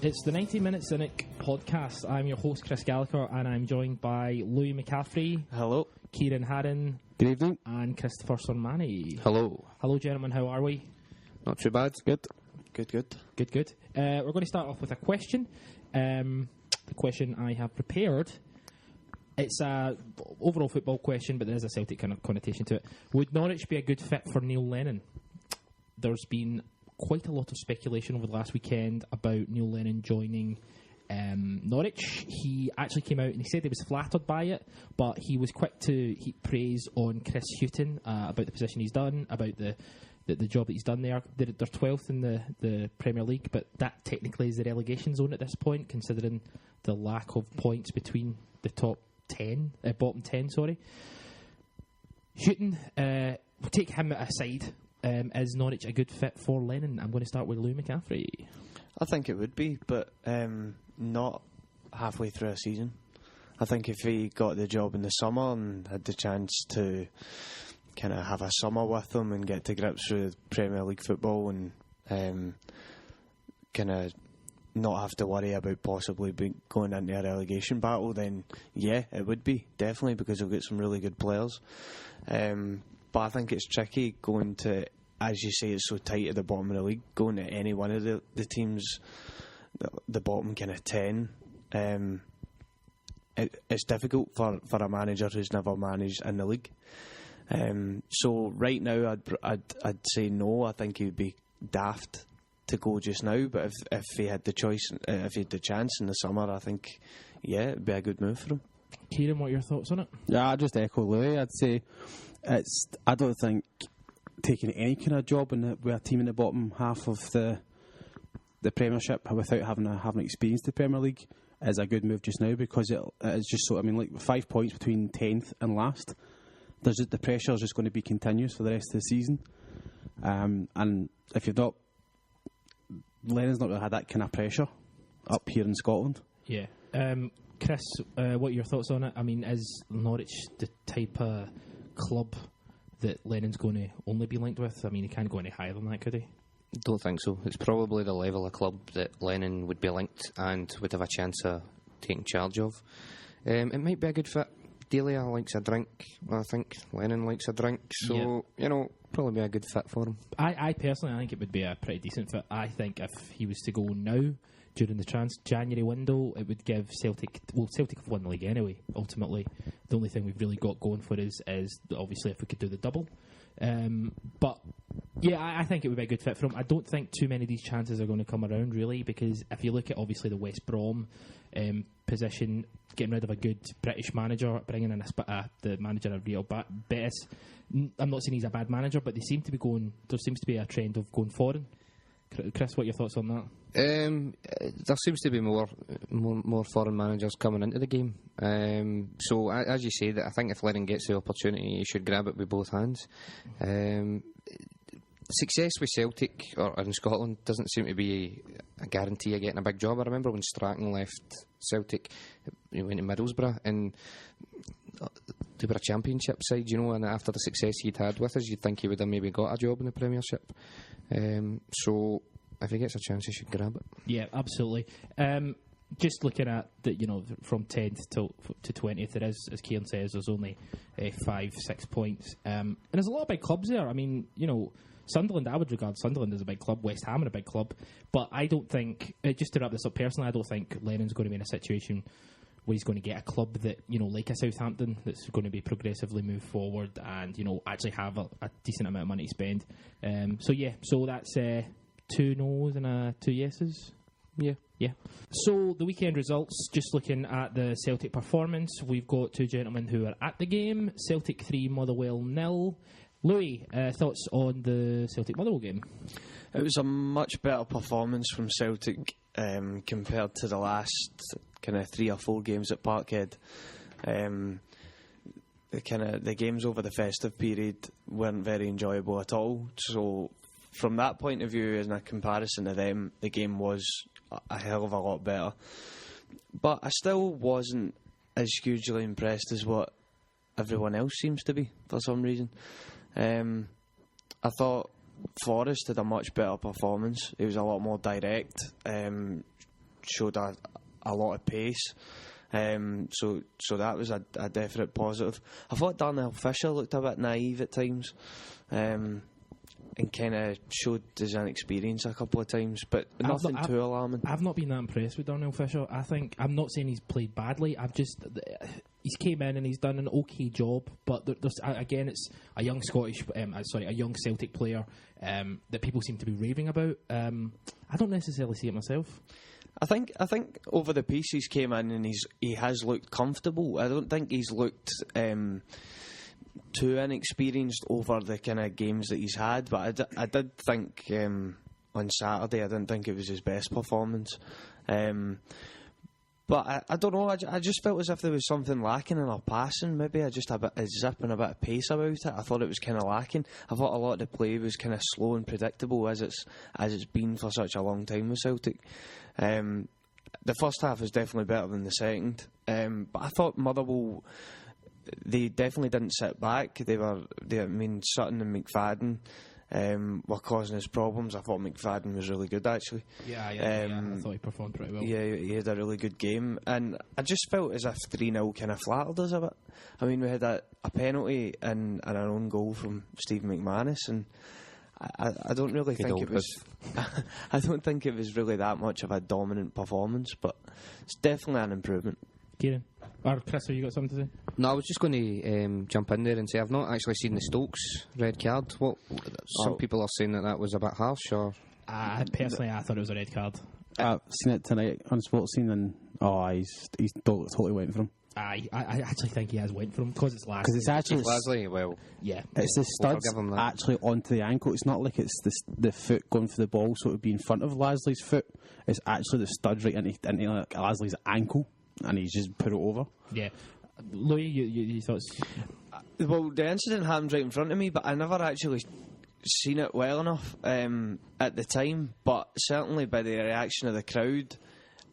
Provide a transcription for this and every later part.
It's the 90MinuteCynic podcast. I'm your host, Chris Gallagher, and I'm joined by Louis McCaffrey. Hello. Ciaran Harran. Good evening. And Christopher Sermanni. Hello. Hello, gentlemen. How are we? Not too bad. Good. Good. We're going to start off with a question. The question I have prepared, it's a overall football question, but there is a Celtic kind of connotation to it. Would Norwich be a good fit for Neil Lennon? There's been quite a lot of speculation over the last weekend about Neil Lennon joining Norwich. He actually came out and he said he was flattered by it, but he was quick to heap praise on Chris Hughton about the position he's done, about the job that he's done there. They're 12th in the Premier League, but that technically is the relegation zone at this point, considering the lack of points between the bottom 10. Hughton, we'll take him aside. Is Norwich a good fit for Lennon? I'm going to start with Lou McCaffrey. I think it would be, but not halfway through a season. I think if he got the job in the summer and had the chance to kind of have a summer with them and get to grips with Premier League football and kind of not have to worry about possibly going into a relegation battle, then yeah, it would be, definitely, because he'll get some really good players. But I think it's tricky going to, as you say, it's so tight at the bottom of the league, going to any one of the teams, the bottom kind of 10. It's difficult for a manager who's never managed in the league. So right now, I'd say no. I think he would be daft to go just now. But if he had the choice, if he had the chance in the summer, I think yeah, it'd be a good move for him. Ciaran, what are your thoughts on it? Yeah, I'd just echo Louis. I'd say I don't think taking any kind of job with a team in the bottom half of the Premiership without having experienced the Premier League is a good move just now, because it's just so. I mean, like 5 points between 10th and last. The pressure is just going to be continuous for the rest of the season. And if you've not, Lennon's not going to have that kind of pressure up here in Scotland. Yeah. Chris, what are your thoughts on it? I mean, is Norwich the type of club that Lennon's going to only be linked with? I mean, he can't go any higher than that, could he? Don't think so. It's probably the level of club that Lennon would be linked and would have a chance of taking charge of. It might be a good fit. Delia likes a drink. I think Lennon likes a drink. So, probably be a good fit for him. I personally, I think it would be a pretty decent fit. I think if he was to go now, during the January window, it would give Celtic... Well, Celtic have won the league anyway, ultimately. The only thing we've really got going for us is obviously if we could do the double. But, yeah, I think it would be a good fit for him. I don't think too many of these chances are going to come around, really, because if you look at, obviously, the West Brom position, getting rid of a good British manager, bringing in the manager of Real Betis. I'm not saying he's a bad manager, but there seems to be a trend of going foreign. Chris, what are your thoughts on that? There seems to be more foreign managers coming into the game. So, as you say, that I think if Lennon gets the opportunity, he should grab it with both hands. Success with Celtic or in Scotland doesn't seem to be a guarantee of getting a big job. I remember when Strachan left Celtic, he went to Middlesbrough, and they were a championship side, and after the success he'd had with us, you'd think he would have maybe got a job in the Premiership. So if he gets a chance, he should grab it. Yeah, absolutely. Just looking at from 10th to 20th, there is, as Ciaran says, there's only 5-6 points, and there's a lot of big clubs there. I mean, Sunderland, I would regard Sunderland as a big club, West Ham as a big club, but I don't think, just to wrap this up personally, I don't think Lennon's going to be in a situation where he's going to get a club that, like a Southampton, that's going to be progressively move forward and, actually have a decent amount of money to spend. So that's 2 no's and 2 yeses. Yeah. So the weekend results, just looking at the Celtic performance, we've got 2 gentlemen who are at the game. Celtic 3, Motherwell 0. Louis, thoughts on the Celtic Motherwell game? It was a much better performance from Celtic compared to the last kind of 3 or 4 games at Parkhead. The games over the festive period weren't very enjoyable at all. So from that point of view, in a comparison to them, the game was a hell of a lot better. But I still wasn't as hugely impressed as what everyone else seems to be for some reason. I thought Forrest had a much better performance. He was a lot more direct. showed a lot of pace. So that was a definite positive. I thought Darnell Fisher looked a bit naive at times, and kind of showed his inexperience a couple of times, but nothing too alarming. I've not been that impressed with Darnell Fisher. I think, I'm not saying he's played badly. He's came in and he's done an okay job, but there's again, it's a young a young Celtic player that people seem to be raving about. I don't necessarily see it myself. I think over the piece he's came in and he has looked comfortable. I don't think he's looked too inexperienced over the kind of games that he's had, but I did think on Saturday I didn't think it was his best performance. But I don't know, I just felt as if there was something lacking in our passing. Maybe just a zip and a bit of pace about it. I thought it was kind of lacking. I thought a lot of the play was kind of slow and predictable as it's been for such a long time with Celtic. The first half was definitely better than the second, but I thought Motherwell, they definitely didn't sit back. Sutton and McFadden were causing us problems. I thought McFadden was really good, actually. Yeah, I thought he performed pretty well. Yeah, he had a really good game, and I just felt as if 3-0 kind of flattered us a bit. I mean, we had a penalty and an own goal from Steve McManus, and I don't really think it was. I don't think it was really that much of a dominant performance, but it's definitely an improvement. Ciaran, or Chris, have you got something to say? No, I was just going to jump in there and say I've not actually seen the Stokes red card. Some people are saying that was a bit harsh, or personally, I thought it was a red card. I've seen it tonight on Sports Scene, and he's totally went for him. I actually think he has went for him because it's Lasley. Because it's actually Lasley. Well, yeah, it's the studs actually onto the ankle. It's not like it's the foot going for the ball, so it would be in front of Lasley's foot. It's actually the studs right into Lasley's ankle, and he's just put it over. Yeah, Louis, you thoughts? Well, the incident happened right in front of me, but I never actually seen it well enough at the time. But certainly by the reaction of the crowd,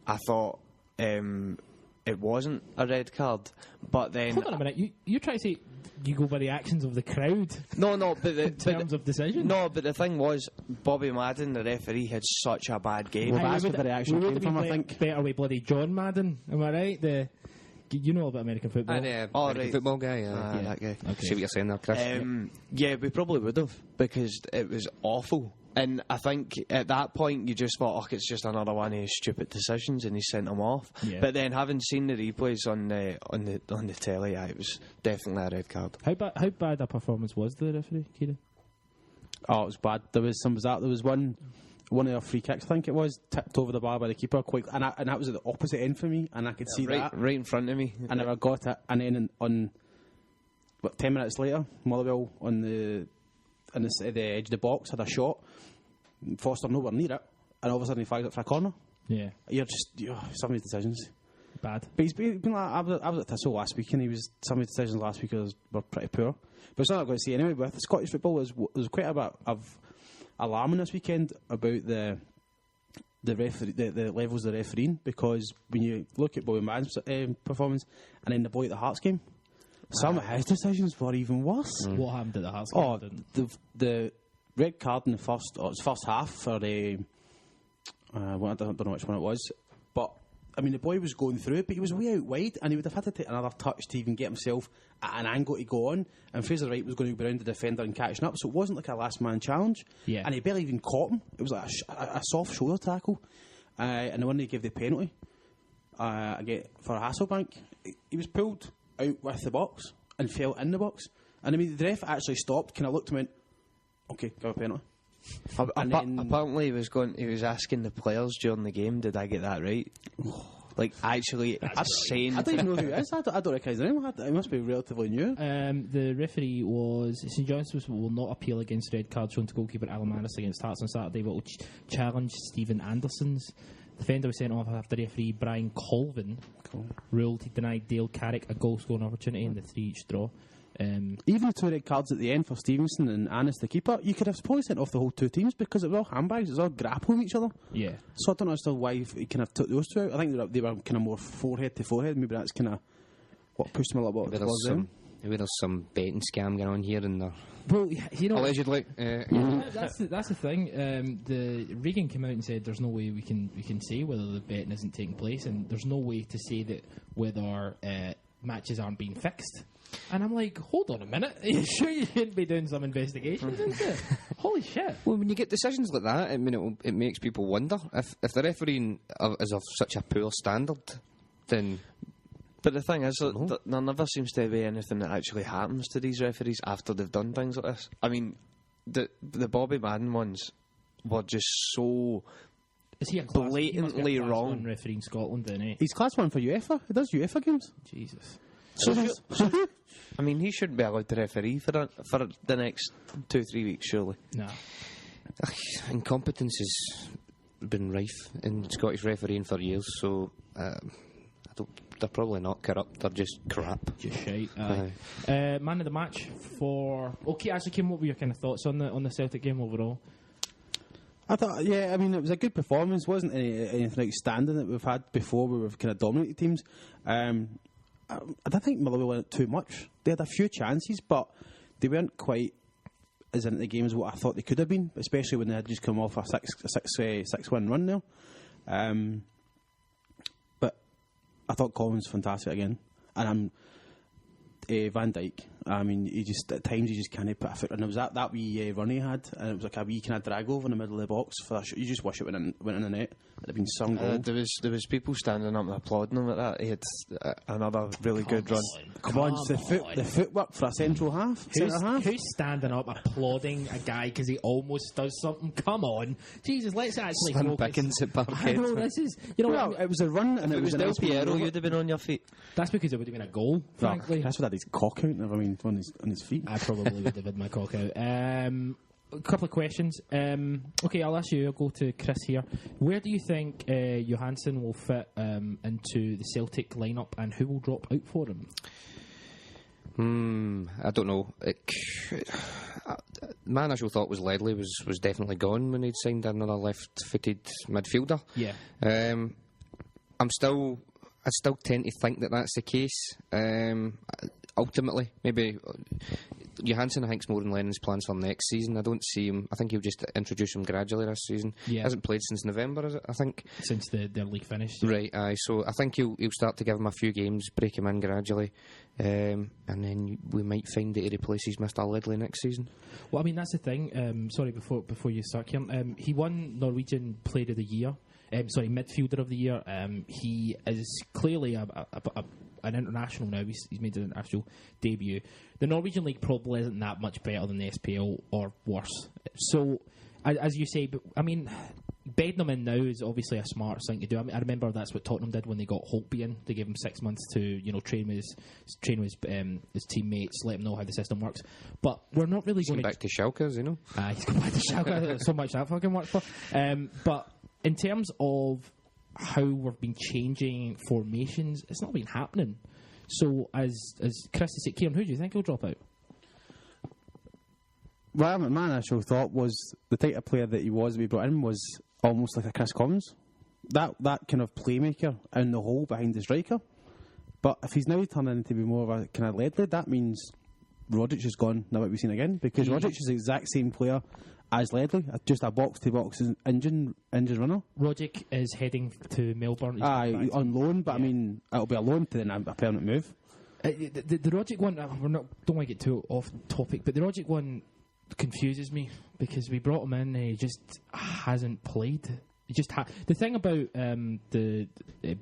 I thought it wasn't a red card. But then, hold on a minute, you're trying to say you go by the actions of the crowd? No, but in terms of decision. No, but the thing was, Bobby Madden, the referee, had such a bad game. Well, that's where the reaction came from, I think. Better with bloody John Madden, am I right? You know about American football? American football guy. That guy. Okay. See what you're saying there, Chris. Yeah, we probably would have, because it was awful. And I think at that point you just thought, it's just another one of his stupid decisions, and he sent him off. Yeah. But then, having seen the replays on the telly, it was definitely a red card. How bad a performance was the referee, Ciaran? Oh, it was bad. There was one of our free kicks, I think it was, tipped over the bar by the keeper quick, and that was at the opposite end for me, and I could see that right in front of me. I never got it, and then on 10 minutes later, Motherwell on the edge of the box had a shot. Foster nowhere near it, and all of a sudden he flags it for a corner. Yeah, some of his decisions bad. But he's been like, I was at Thistle last week, and some of his decisions last week were pretty poor. But it's not going to say anyway. With Scottish football, there's quite a bit of alarming this weekend about the levels of refereeing, because when you look at Bobby Madden's performance and then the boy at the Hearts game, some of his decisions were even worse. What happened at the Hearts game? The red card in the first half for I don't know which one it was, but I mean the boy was going through it, but he was way out wide, and he would have had to take another touch to even get himself at an angle to go on, and Fraser Wright was going to be around the defender and catching up, so it wasn't like a last man challenge. Yeah. And he barely even caught him. It was like a soft shoulder tackle, and the one they gave the penalty again for Hasselbank, he was pulled out with the box and fell in the box, and I mean the ref actually stopped, kind of looked at him and went, okay, give a penalty. Apparently he was asking the players during the game, did I get that right? Like, actually saying... I don't even know who it is. I don't recognise the name. It must be relatively new. The referee was... St Johnstone's will not appeal against red card shown to goalkeeper Alamanis against Hearts on Saturday, but will challenge Stephen Anderson's. The defender was sent off after referee Brian Colvin ruled he denied Dale Carrick a goal-scoring opportunity in the 3-each draw. Even the 2 red cards at the end for Stevenson and Annis the keeper, you could have probably sent off the whole 2 teams, because it was all handbags, it was all grappling each other. Yeah. So I don't understand why he kind of took those 2 out. I think they were kind of more forehead to forehead. Maybe that's kind of what pushed them a little bit towards them. Maybe there's some betting scam going on here and there. Well, you know, Allegedly. that's the thing. The Regan came out and said there's no way we can say whether the betting isn't taking place, and there's no way to say that whether matches aren't being fixed. And I'm like, hold on a minute, are you sure you shouldn't be doing some investigations into it? Holy shit. Well, when you get decisions like that, I mean, it makes people wonder if the refereeing is of such a poor standard, then... But the thing is, there never seems to be anything that actually happens to these referees after they've done things like this. I mean, the Bobby Madden ones were just so... Is he a blatantly he must be a class wrong 1 referee in Scotland, then, eh? He's class 1 for UEFA. He does UEFA games. Jesus. I mean, he shouldn't be allowed to referee for the next 2-3 weeks, surely. No. Incompetence has been rife in Scottish refereeing for years, so they're probably not corrupt, they're just crap. Just shite. Man of the match for... Okay, actually, Kim, what were your kind of thoughts on the Celtic game overall? I thought, yeah, I mean, it was a good performance. Wasn't anything outstanding that we've had before where we've kind of dominated teams. I don't think Motherwell went too much. They had a few chances, but they weren't quite as into the game as what I thought they could have been, especially when they had just come off a 6-1 run there. But I thought Collins was fantastic again. And Van Dijk, I mean, at times he just can't put a foot. And it was that wee run he had, and it was like a wee kind of drag over in the middle of the box. You just wish it went in the net. It'd have been some goal. There was people standing up and applauding him at that. He had another really good run. Come on, the footwork for a central half. Who's standing up applauding a guy because he almost does something? Come on, Jesus, let's actually Slim focus. Pickens at Parkhead. I know, this is... You know, Well, it was a run, and If it was Del Piero, you'd have been on your feet. that's because it would have been a goal, frankly. That's what had his cock out, never mind on his feet. I probably would have had my cock out. A couple of questions. Okay, I'll ask you. I'll go to Chris here. Where do you think Johansen will fit into the Celtic lineup, and who will drop out for him? I don't know. My initial thought was Ledley was definitely gone when he'd signed another left-footed midfielder. Yeah. I still tend to think that that's the case. Ultimately, maybe Johansen, I think, is more in Lennon's plans for next season. I don't see him. I think he'll just introduce him gradually this season. Yeah. Hasn't played since November, is it? I think Since their league finished. Right. So I think he'll start to give him a few games, break him in gradually, and then we might find that he replaces Mr. Ledley next season. Well, I mean, that's the thing. Sorry, before you start, Ciaran. He won Norwegian Player of the Year. Midfielder of the Year. He is clearly an international now. He's made an international debut. The Norwegian League probably isn't that much better than the SPL or worse. So, as you say, but I mean, bedding him in now is obviously a smart thing to do. I mean, I remember that's what Tottenham did when they got Holtby in. They gave him 6 months to train with his teammates, let him know how the system works. But we're not really going back to Schalke, you know. He's gone back to Schalke. So much that fucking works for. But in terms of how we've been changing formations, it's not been happening. So, as Chris said, Ciaran, who do you think will drop out? Well, my initial thought was the type of player that we brought in was almost like a Chris Collins. That kind of playmaker in the hole behind the striker. But if he's now turning into be more of a kind of Ledley, that means Roderick is gone, now what we've seen again, because Roderick is the exact same player as Ledley, just a box-to-box engine runner. Roderick is heading to Melbourne. On loan, but yeah. I mean, it'll be a loan to then a permanent move. The Roderick one, don't want to get too off topic, but the Roderick one confuses me because we brought him in and he just hasn't played. The thing about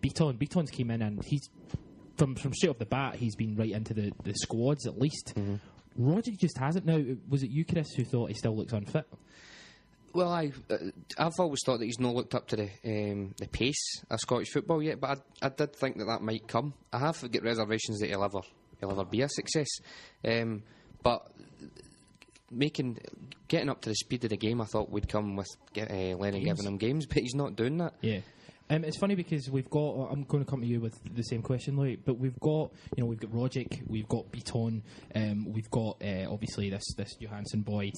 Beaton's came in and he's from straight off the bat he's been right into the squads at least. Mm-hmm. Roderick just hasn't. Now, was it you, Chris, who thought he still looks unfit? Well, I've always thought that he's not looked up to the pace of Scottish football yet, but I did think that might come. I have got reservations that he'll ever be a success, but getting up to the speed of the game, I thought would come with Lennon giving him games, but he's not doing that. Yeah. It's funny because we've got. I'm going to come to you with the same question, Lloyd. But we've got Roderick, we've got Beaton, we've got obviously this Johansen boy,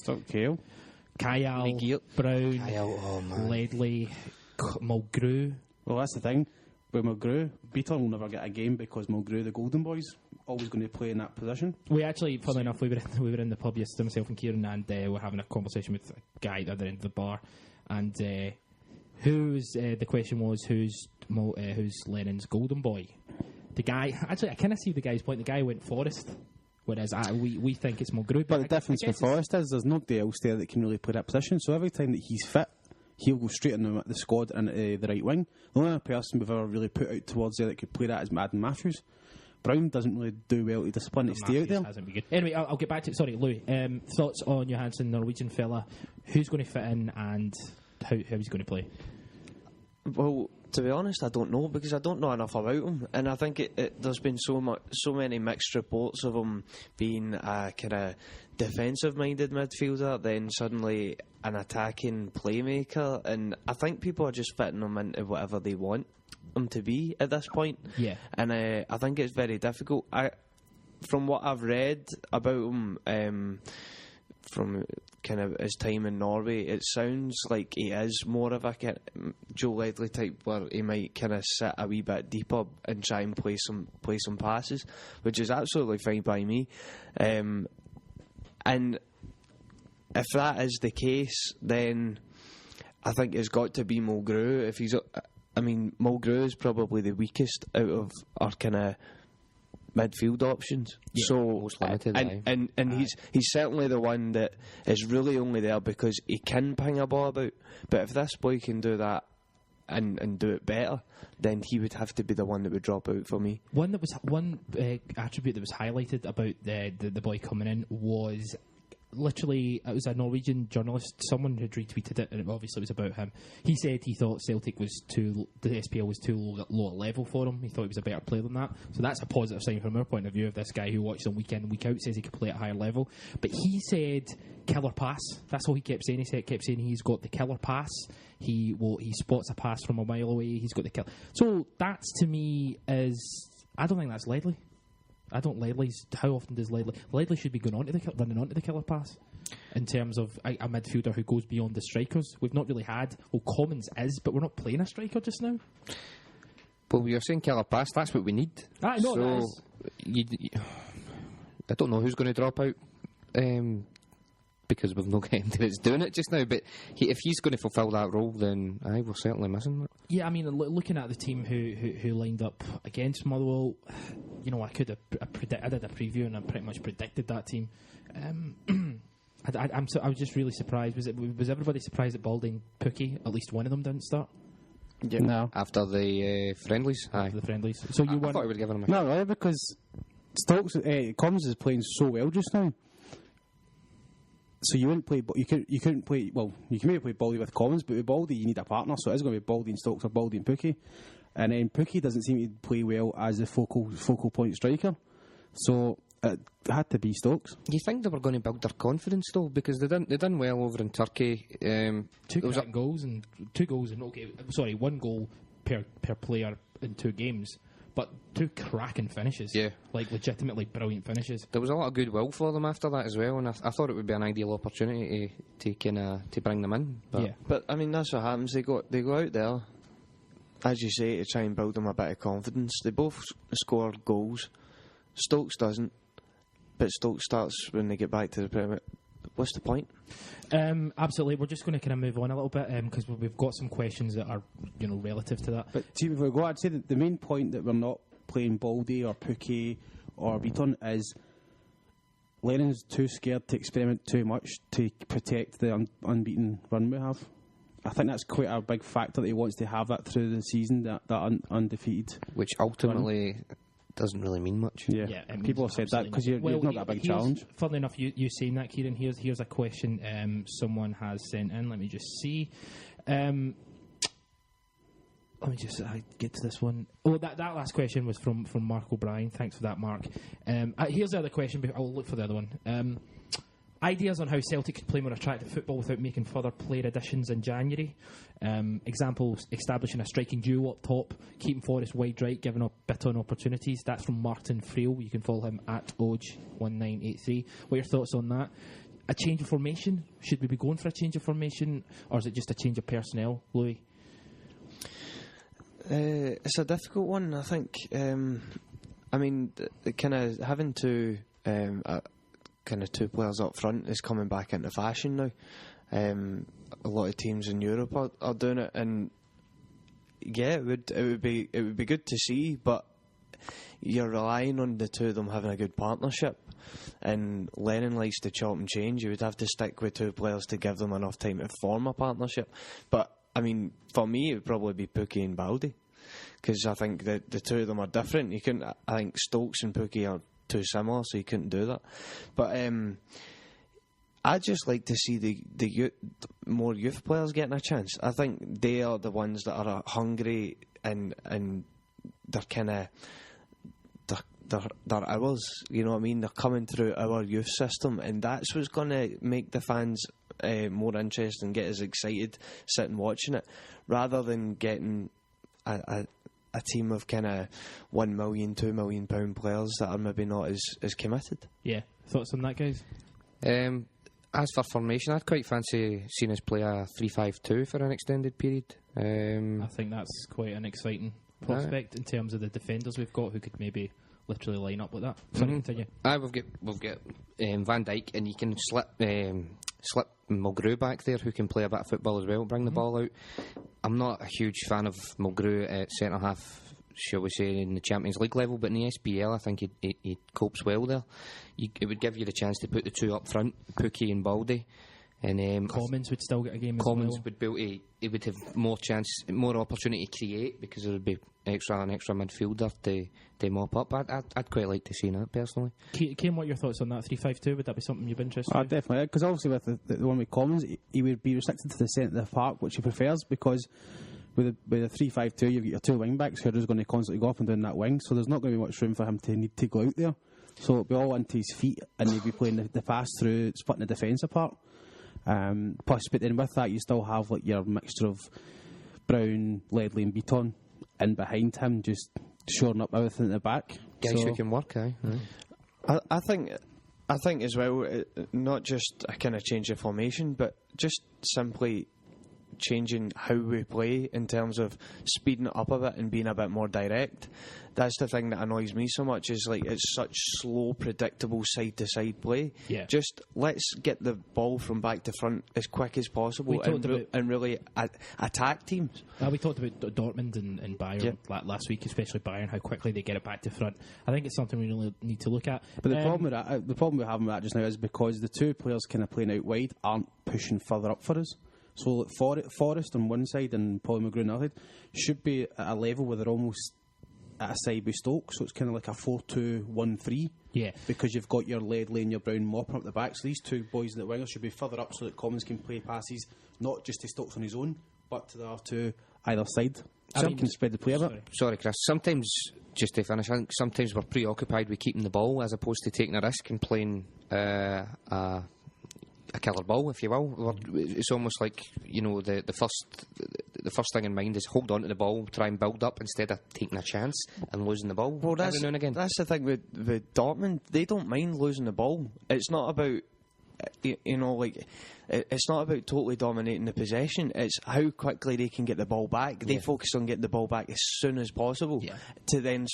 Kyle, Brown, Ledley, Mulgrew. Well, that's the thing with Mulgrew. Beaton will never get a game because Mulgrew, the Golden Boys, always going to play in that position. We actually, funnily enough, we were in the pub yesterday, myself and Ciaran, and we're having a conversation with a guy at the other end of the bar, and the question was who's Lennon's golden boy? The guy, actually, I kind of see the guy's point. The guy went Forest, whereas we think it's Mulgrew. But the difference with Forest is there's nobody else there that can really play that position. So every time that he's fit, he'll go straight in the squad and the right wing. The only other person we've ever really put out towards there that could play that is Madden Matthews. Brown doesn't really do well to discipline to stay out there. Hasn't been good. Anyway, I'll get back to it. Sorry, Louis. Thoughts on Johansen, Norwegian fella? Who's going to fit in and how he's going to play? Well, to be honest, I don't know because I don't know enough about him, and I think there's been so many mixed reports of him being a kind of defensive-minded midfielder, then suddenly an attacking playmaker, and I think people are just fitting him into whatever they want him to be at this point. Yeah, and I think it's very difficult. From what I've read about him, from kind of his time in Norway, it sounds like he is more of a Joe Ledley type, where he might kind of sit a wee bit deeper and try and play some passes, which is absolutely fine by me. And if that is the case, then I think it's got to be Mulgrew. Mulgrew is probably the weakest out of our kind of midfield options. Yeah, so most limited, and he's certainly the one that is really only there because he can ping a ball about. But if this boy can do that and do it better, then he would have to be the one that would drop out for me. One attribute that was highlighted about the boy coming in was literally, it was a Norwegian journalist, someone had retweeted it, and obviously it was about him. He said he thought the SPL was too low a level for him. He thought he was a better player than that. So that's a positive sign from our point of view of this guy who watches him week in and week out, says he could play at a higher level. But he said killer pass. That's all he kept saying. He kept saying he's got the killer pass. He spots a pass from a mile away. He's got the killer. So that's, to me, I don't think that's Ledley. How often does Ledley should be running onto the killer pass in terms of a midfielder who goes beyond the strikers. We've not really had, Commons is, but we're not playing a striker just now. Well, you're saying killer pass, that's what we need. I know that is. I don't know who's going to drop out because we've no got anybody that's doing it just now, but if he's going to fulfil that role, then we're certainly missing it. Yeah, I mean, looking at the team who lined up against Motherwell, I could have I did a preview and I pretty much predicted that team. I was just really surprised. Was everybody surprised that Baldy and Pookie, at least one of them, didn't start? Yeah. No. After the friendlies? After the friendlies. So I thought he would give him a No, really, because Stokes, Commons is playing so well just now. So you wouldn't play. You couldn't play. Well, you can maybe play Baldy with Commons, but with Baldy you need a partner. So it's going to be Baldy and Stokes or Baldy and Pookie, and then Pookie doesn't seem to play well as the focal point striker. So it had to be Stokes. You think they were going to build their confidence though, because they done well over in Turkey. Two goals and one goal per player in 2 games. But 2 cracking finishes. Yeah. Like, legitimately brilliant finishes. There was a lot of goodwill for them after that as well, and I thought it would be an ideal opportunity to bring them in. But I mean, that's what happens. They go out there, as you say, to try and build them a bit of confidence. They both score goals. Stokes doesn't, but Stokes starts when they get back to the Premier. What's the point? Absolutely. We're just going to kind of move on a little bit because we've got some questions that are, relative to that. But see, before we go, I'd say that the main point that we're not playing Baldy or Pookie or Beaton is Lennon's too scared to experiment too much to protect the unbeaten run we have. I think that's quite a big factor that he wants to have that through the season, that undefeated. Which ultimately doesn't really mean much. Yeah, people have said that because you've not got a big challenge. Funnily enough, you saying that, Ciaran, here's a question someone has sent in. Let me just see. Let me just get to this one. Oh, that last question was from Mark O'Brien. Thanks for that, Mark. Here's the other question. I'll look for the other one. Ideas on how Celtic could play more attractive football without making further player additions in January. Examples: establishing a striking duo up top, keeping Forrest wide right, giving up Bitton opportunities. That's from Martin Friel. You can follow him at Oj1983. What are your thoughts on that? A change of formation? Should we be going for a change of formation, or is it just a change of personnel, Louis? It's a difficult one. I think I mean, kind of having two players up front is coming back into fashion now. A lot of teams in Europe are doing it, and yeah, it would be good to see, but you're relying on the two of them having a good partnership, and Lennon likes to chop and change. You would have to stick with two players to give them enough time to form a partnership. But I mean, for me, it would probably be Pukki and Baldy, because I think that the two of them are different. You couldn't. I think Stokes and Pukki are too similar, so you couldn't do that. But I'd just like to see the more youth players getting a chance. I think they are the ones that are hungry, and they're kind of they're ours. You know what I mean? They're coming through our youth system, and that's what's going to make the fans more interested and get us excited sitting watching it, rather than getting a team of kind of £1 million, £2 million players that are maybe not as committed. Yeah, thoughts on that, guys? As for formation, I'd quite fancy seeing us play a 3-5-2 for an extended period. I think that's quite an exciting prospect in terms of the defenders we've got who could maybe literally line up like that. Sorry, continue. We've got Van Dijk, and you can slip Mulgrew back there, who can play a bit of football as well, bring the ball out. I'm not a huge fan of Mulgrew at centre half, shall we say, in the Champions League level, but in the SPL I think he copes well there. It would give you the chance to put the two up front, Pukki and Baldy, and Commons would still get a game as Commons well. would be able to, he would have more opportunity to create, because there would be an extra midfielder to mop up. I'd quite like to see that personally. Ciaran, what are your thoughts on that 3-5-2? Would that be something you'd be interested in? Definitely, because obviously with the one with Commons, he would be restricted to the centre of the park, which he prefers, because with a 3-5-2 you've got your two wing backs who are just going to constantly go up and down that wing, so there's not going to be much room for him to need to go out there, so it'll be all into his feet, and he'll be playing the pass through, splitting the defence apart. Plus, but then with that you still have like your mixture of Brown, Ledley and Beaton in behind him, just shoring up everything at the back. Guys who can work, I think as well, not just a kind of change of formation, but just simply changing how we play in terms of speeding it up a bit and being a bit more direct. That's the thing that annoys me so much, is like it's such slow, predictable side to side play. Yeah. Just let's get the ball from back to front as quick as possible and really attack teams. We talked about Dortmund and Bayern last week, especially Bayern, how quickly they get it back to front. I think it's something we really need to look at. But the problem we're having with that just now is because the two players kind of playing out wide aren't pushing further up for us. So Forrest on one side and Paul McGrew on the other side should be at a level where they're almost at a side with Stoke, so it's kind of like a 4-2-1-3. Yeah. Because you've got your Ledley and your Brown mopping up the back, so these two boys in the wingers should be further up so that Commons can play passes not just to Stokes on his own, but to the other two either side. So he can spread the play a bit. Sorry, Chris. Sometimes, just to finish, I think sometimes we're preoccupied with keeping the ball as opposed to taking a risk and playing a killer ball, if you will. It's almost like, you know, the first thing in mind is hold on to the ball, try and build up instead of taking a chance and losing the ball every now and again. That's the thing with Dortmund. They don't mind losing the ball. It's not about, you know, like, it's not about totally dominating the possession. It's how quickly they can get the ball back. They focus on getting the ball back as soon as possible to then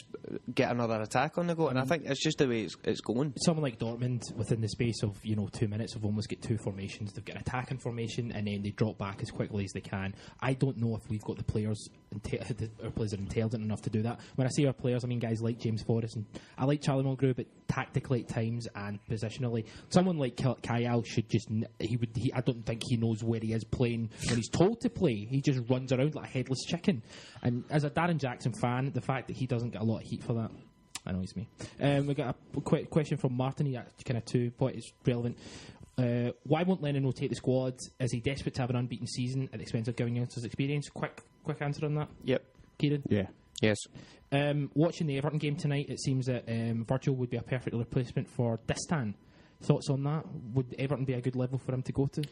get another attack on the go. And I think it's just the way it's going. Someone like Dortmund, within the space of 2 minutes, have almost got two formations. They've got an attacking formation, and then they drop back as quickly as they can. I don't know if we've got the players. Our players are intelligent enough to do that. When I say our players, I mean guys like James Forrest, and I like Charlie Mulgrew, but tactically at times and positionally, someone like Kyle should just I don't think he knows where he is playing when he's told to play. He just runs around like a headless chicken. And as a Darren Jackson fan, the fact that he doesn't get a lot of heat for that annoys me. We got a quick question from Martin. He kind of 2 point is relevant. Why won't Lennon rotate the squad? Is he desperate to have an unbeaten season at the expense of giving us his experience? Quick answer on that. Yep. Ciaran? Yeah. Yes. Watching the Everton game tonight, it seems that Virgil would be a perfect replacement for Distan. Thoughts on that? Would Everton be a good level for him to go to?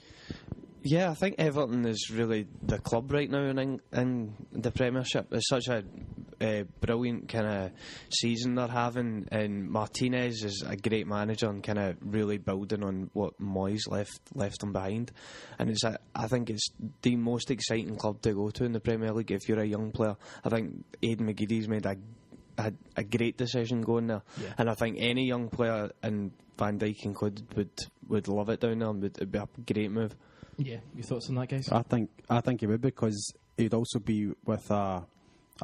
Yeah, I think Everton is really the club right now in the Premiership. It's such a brilliant kind of season they're having, and Martinez is a great manager and kind of really building on what Moyes left them behind. And I think it's the most exciting club to go to in the Premier League if you're a young player. I think Aidan McGeady's made a a great decision going there. Yeah. And I think any young player, and Van Dijk included, would love it down there, and it'd be a great move. Yeah, your thoughts on that, guys? I think he would, because he'd also be with a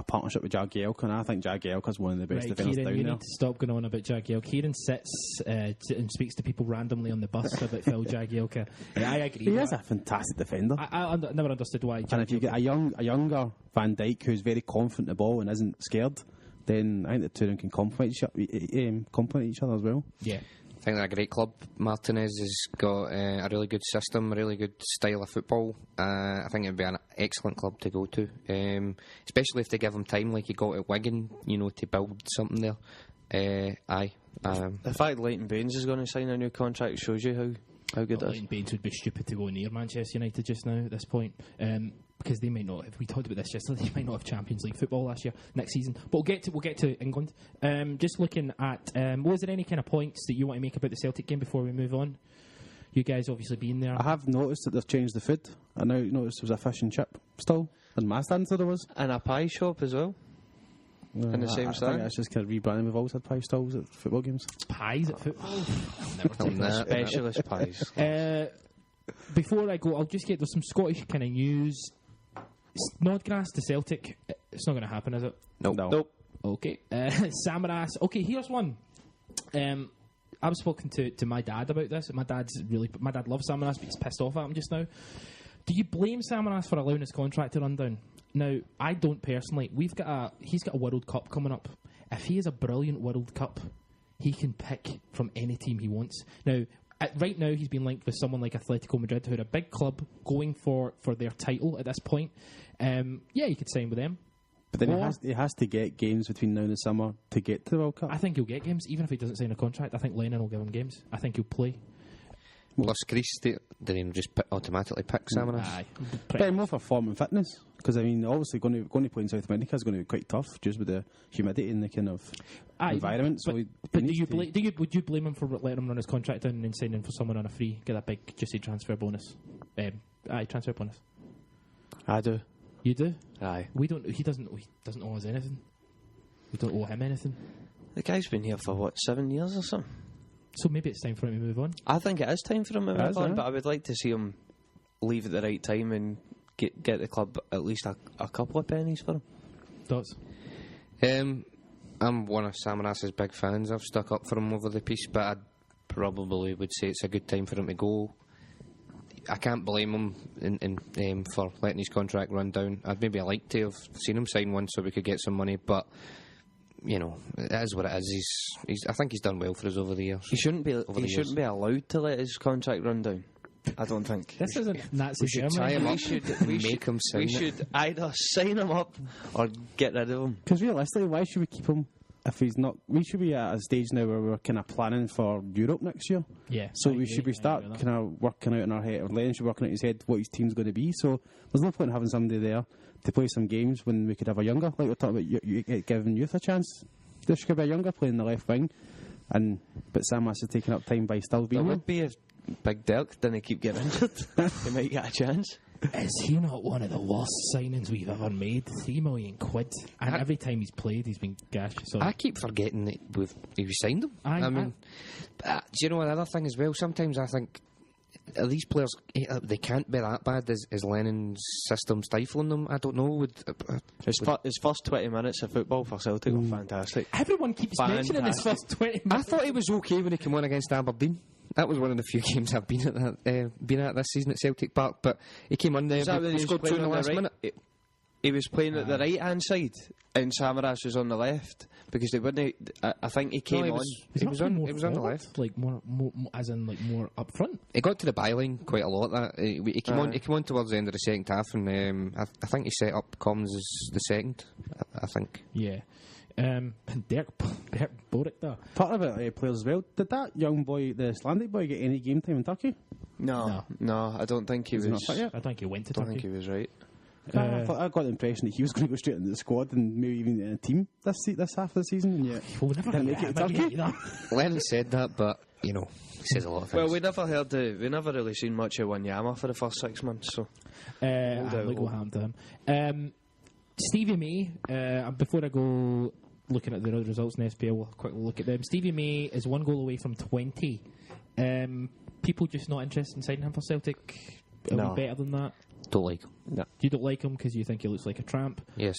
partnership with Jagielka, and I think Jagielka's one of the best defenders Ciaran, down you there. need to stop going on about Jagielka. Ciaran sits and speaks to people randomly on the bus about Phil Jagielka. Yeah, I agree. He is a fantastic defender. I never understood why. And if you get a younger Van Dijk who's very confident in the ball and isn't scared, then I think the two of them can complement each other as well. Yeah. I think they're a great club. Martinez has got a really good system, a really good style of football. I think it'd be an excellent club to go to, especially if they give him time, like he got at Wigan, to build something there. The fact Leighton Baines is going to sign a new contract shows you how good it is. Leighton Baines would be stupid to go near Manchester United just now at this point, because they might not. If we talked about this yesterday, they might not have Champions League football next season. But we'll get to England. Just looking at, was there any kind of points that you want to make about the Celtic game before we move on? You guys obviously been there. I have noticed that they've changed the food. I now noticed there was a fish and chip stall in my stand, so there was. And a pie shop as well. In the same I stand. think that's just kind of rebranding. We've always had pie stalls at football games. Pies at football? I'll never take that. Specialist pies. Before I go, I'll just get, there's some Scottish kind of news. Snodgrass to Celtic. It's not going to happen, is it? Nope. Okay. Samaras. Okay, here's one. I've spoken to my dad about this. My dad loves Samaras, but he's pissed off at him just now. Do you blame Samaras for allowing his contract to run down? Now, I don't personally. He's got a World Cup coming up. If he has a brilliant World Cup, he can pick from any team he wants. Now, right now, he's been linked with someone like Athletico Madrid, who are a big club going for their title at this point. Yeah, he could sign with them. But then he has to get games between now and the summer to get to the World Cup. I think he'll get games, even if he doesn't sign a contract. I think Lennon will give him games. I think he'll play. Plus, Greece, did he just automatically pick Samaras? Aye. But more for form and fitness. Because, I mean, obviously going to play in South America is going to be quite tough, just with the humidity and the kind of environment. So but would you blame him for letting him run his contract down and then signing for someone on a free, get a big juicy transfer bonus? Transfer bonus. I do. You do? Aye. He doesn't owe us anything. We don't owe him anything. The guy's been here for 7 years or something. So maybe it's time for him to move on. I think it is time for him to move on, but I would like to see him leave at the right time and get the club at least a couple of pennies for him. Thoughts? I'm one of Samaras's big fans. I've stuck up for him over the piece, but I probably would say it's a good time for him to go. I can't blame him for letting his contract run down. I'd maybe like to have seen him sign one so we could get some money, but it is what it is. I think he's done well for us over the years. He shouldn't be allowed to let his contract run down. I don't think. This isn't Nazi Germany. Tie him up. We should either sign him up or get rid of him. Because realistically, why should we keep him if he's not? We should be at a stage now where we're kind of planning for Europe next year. Yeah. So we should start kind of working out in our head, or Lennon should be working out in his head what his team's going to be. So there's no point in having somebody there to play some games when we could have a younger, like we're talking about, giving youth a chance. There should be a younger playing the left wing, but Samas is taking up time by still being there. Would be if Big Dirk didn't keep getting injured. He might get a chance. Is he not one of the worst signings we've ever made? £3 million. And every time he's played, he's been gashed. So I keep forgetting that we signed him. Do you know another thing as well? Sometimes I think these players, they can't be that bad. Is Lennon's system stifling them? I don't know. His first 20 minutes of football for Celtic were fantastic. Everyone keeps mentioning his first 20 minutes. I thought he was okay when he came on against Aberdeen. That was one of the few games I've been at this season at Celtic Park. But he came on there. He scored 2 in the last minute. He was playing at the right hand side, and Samaras was on the left because they wouldn't. I think he came on. He was on the left, like more, as in like more up front. He got to the byline quite a lot. He came on. He came on towards the end of the second half, and I think he set up Combs as the second. I think. Yeah. Dirk Boric there. Part of it, players as well. Did that young boy, the Icelandic boy, get any game time in Turkey? No, I don't think he was. Not fit yet? I think he went to Turkey. Turkey. I think he was right. I got the impression that he was going to go straight into the squad and maybe even in a team this half of the season, and yet we'll never didn't make it to Turkey. Lennon said that, but he says a lot of things. Well, we never really seen much of Wanyama for the first 6 months, so I'll go ham to him. Stevie May, before I go looking at the other results in the SPL, we'll quickly look at them. Stevie May is 1 goal away from 20. People just not interested in signing him for Celtic? Are we better than that? Don't like him. No. You don't like him because you think he looks like a tramp? Yes.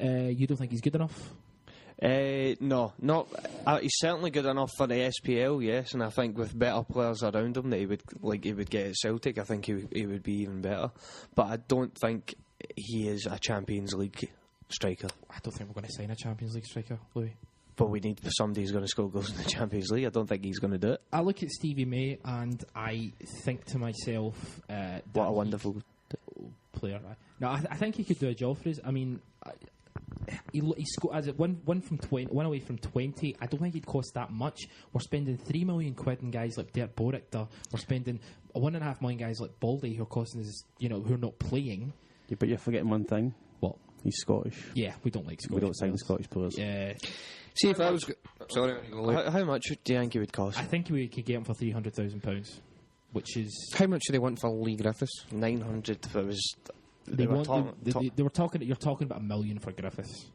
You don't think he's good enough? No, not. He's certainly good enough for the SPL, yes, and I think with better players around him that he would get at Celtic, I think he would be even better. But I don't think he is a Champions League striker. I don't think we're going to sign a Champions League striker, Louis. But we need somebody who's going to score goals in the Champions League. I don't think he's going to do it. I look at Stevie May and I think to myself, what a wonderful player. No, I think he could do a job for us. I mean, he scored as one away from 20. I don't think he'd cost that much. We're spending £3 million on guys like Dirk Borikter. We're spending £1.5 million guys like Baldy who are costing us, who are not playing. Yeah, but you're forgetting one thing. What? He's Scottish. Yeah, we don't like Scottish. We don't sign Scottish players. Yeah. See if I was. Sorry. How much do you think he would cost? I think we could get him for £300,000, which is. How much do they want for Lee Griffiths? 900 if it was. They were talking. You're talking about $1 million for Griffiths.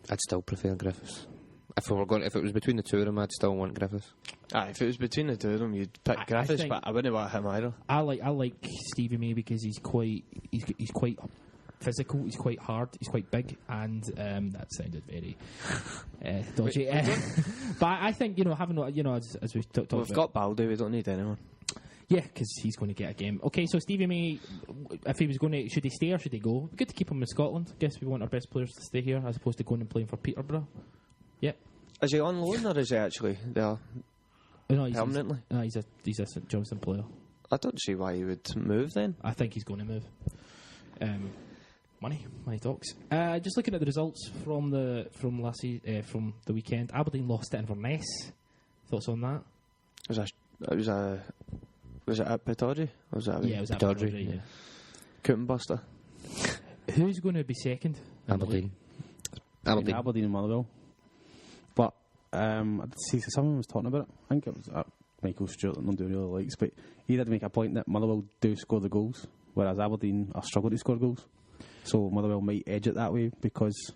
I'd still prefer Griffiths. If it was between the two of them, I'd still want Griffiths. If it was between the two of them, you'd pick Griffiths, but I wouldn't want him either. I like Stevie May because he's quite physical. He's quite hard. He's quite big, and that sounded very dodgy. But I think having as we've talked about, we've got Baldy. We don't need anyone. Yeah, because he's going to get a game. Okay, so Stevie May, if he was going to, should he stay or should he go? Good to keep him in Scotland. I guess we want our best players to stay here as opposed to going and playing for Peterborough. Yep. Is he on loan or is he actually there permanently? He's a St Johnstone player. I don't see why he would move then. I think he's going to move. Money talks. Just looking at the results from the weekend, Aberdeen lost to Inverness. Thoughts on that? Was it at Pittodrie? It was at Pittodrie. Yeah. Cooten buster. Who's going to be second? Aberdeen and Motherwell. But I did see someone was talking about it. I think it was Michael Stewart that nobody really likes, but he did make a point that Motherwell do score the goals, whereas Aberdeen are struggling to score goals. So Motherwell might edge it that way because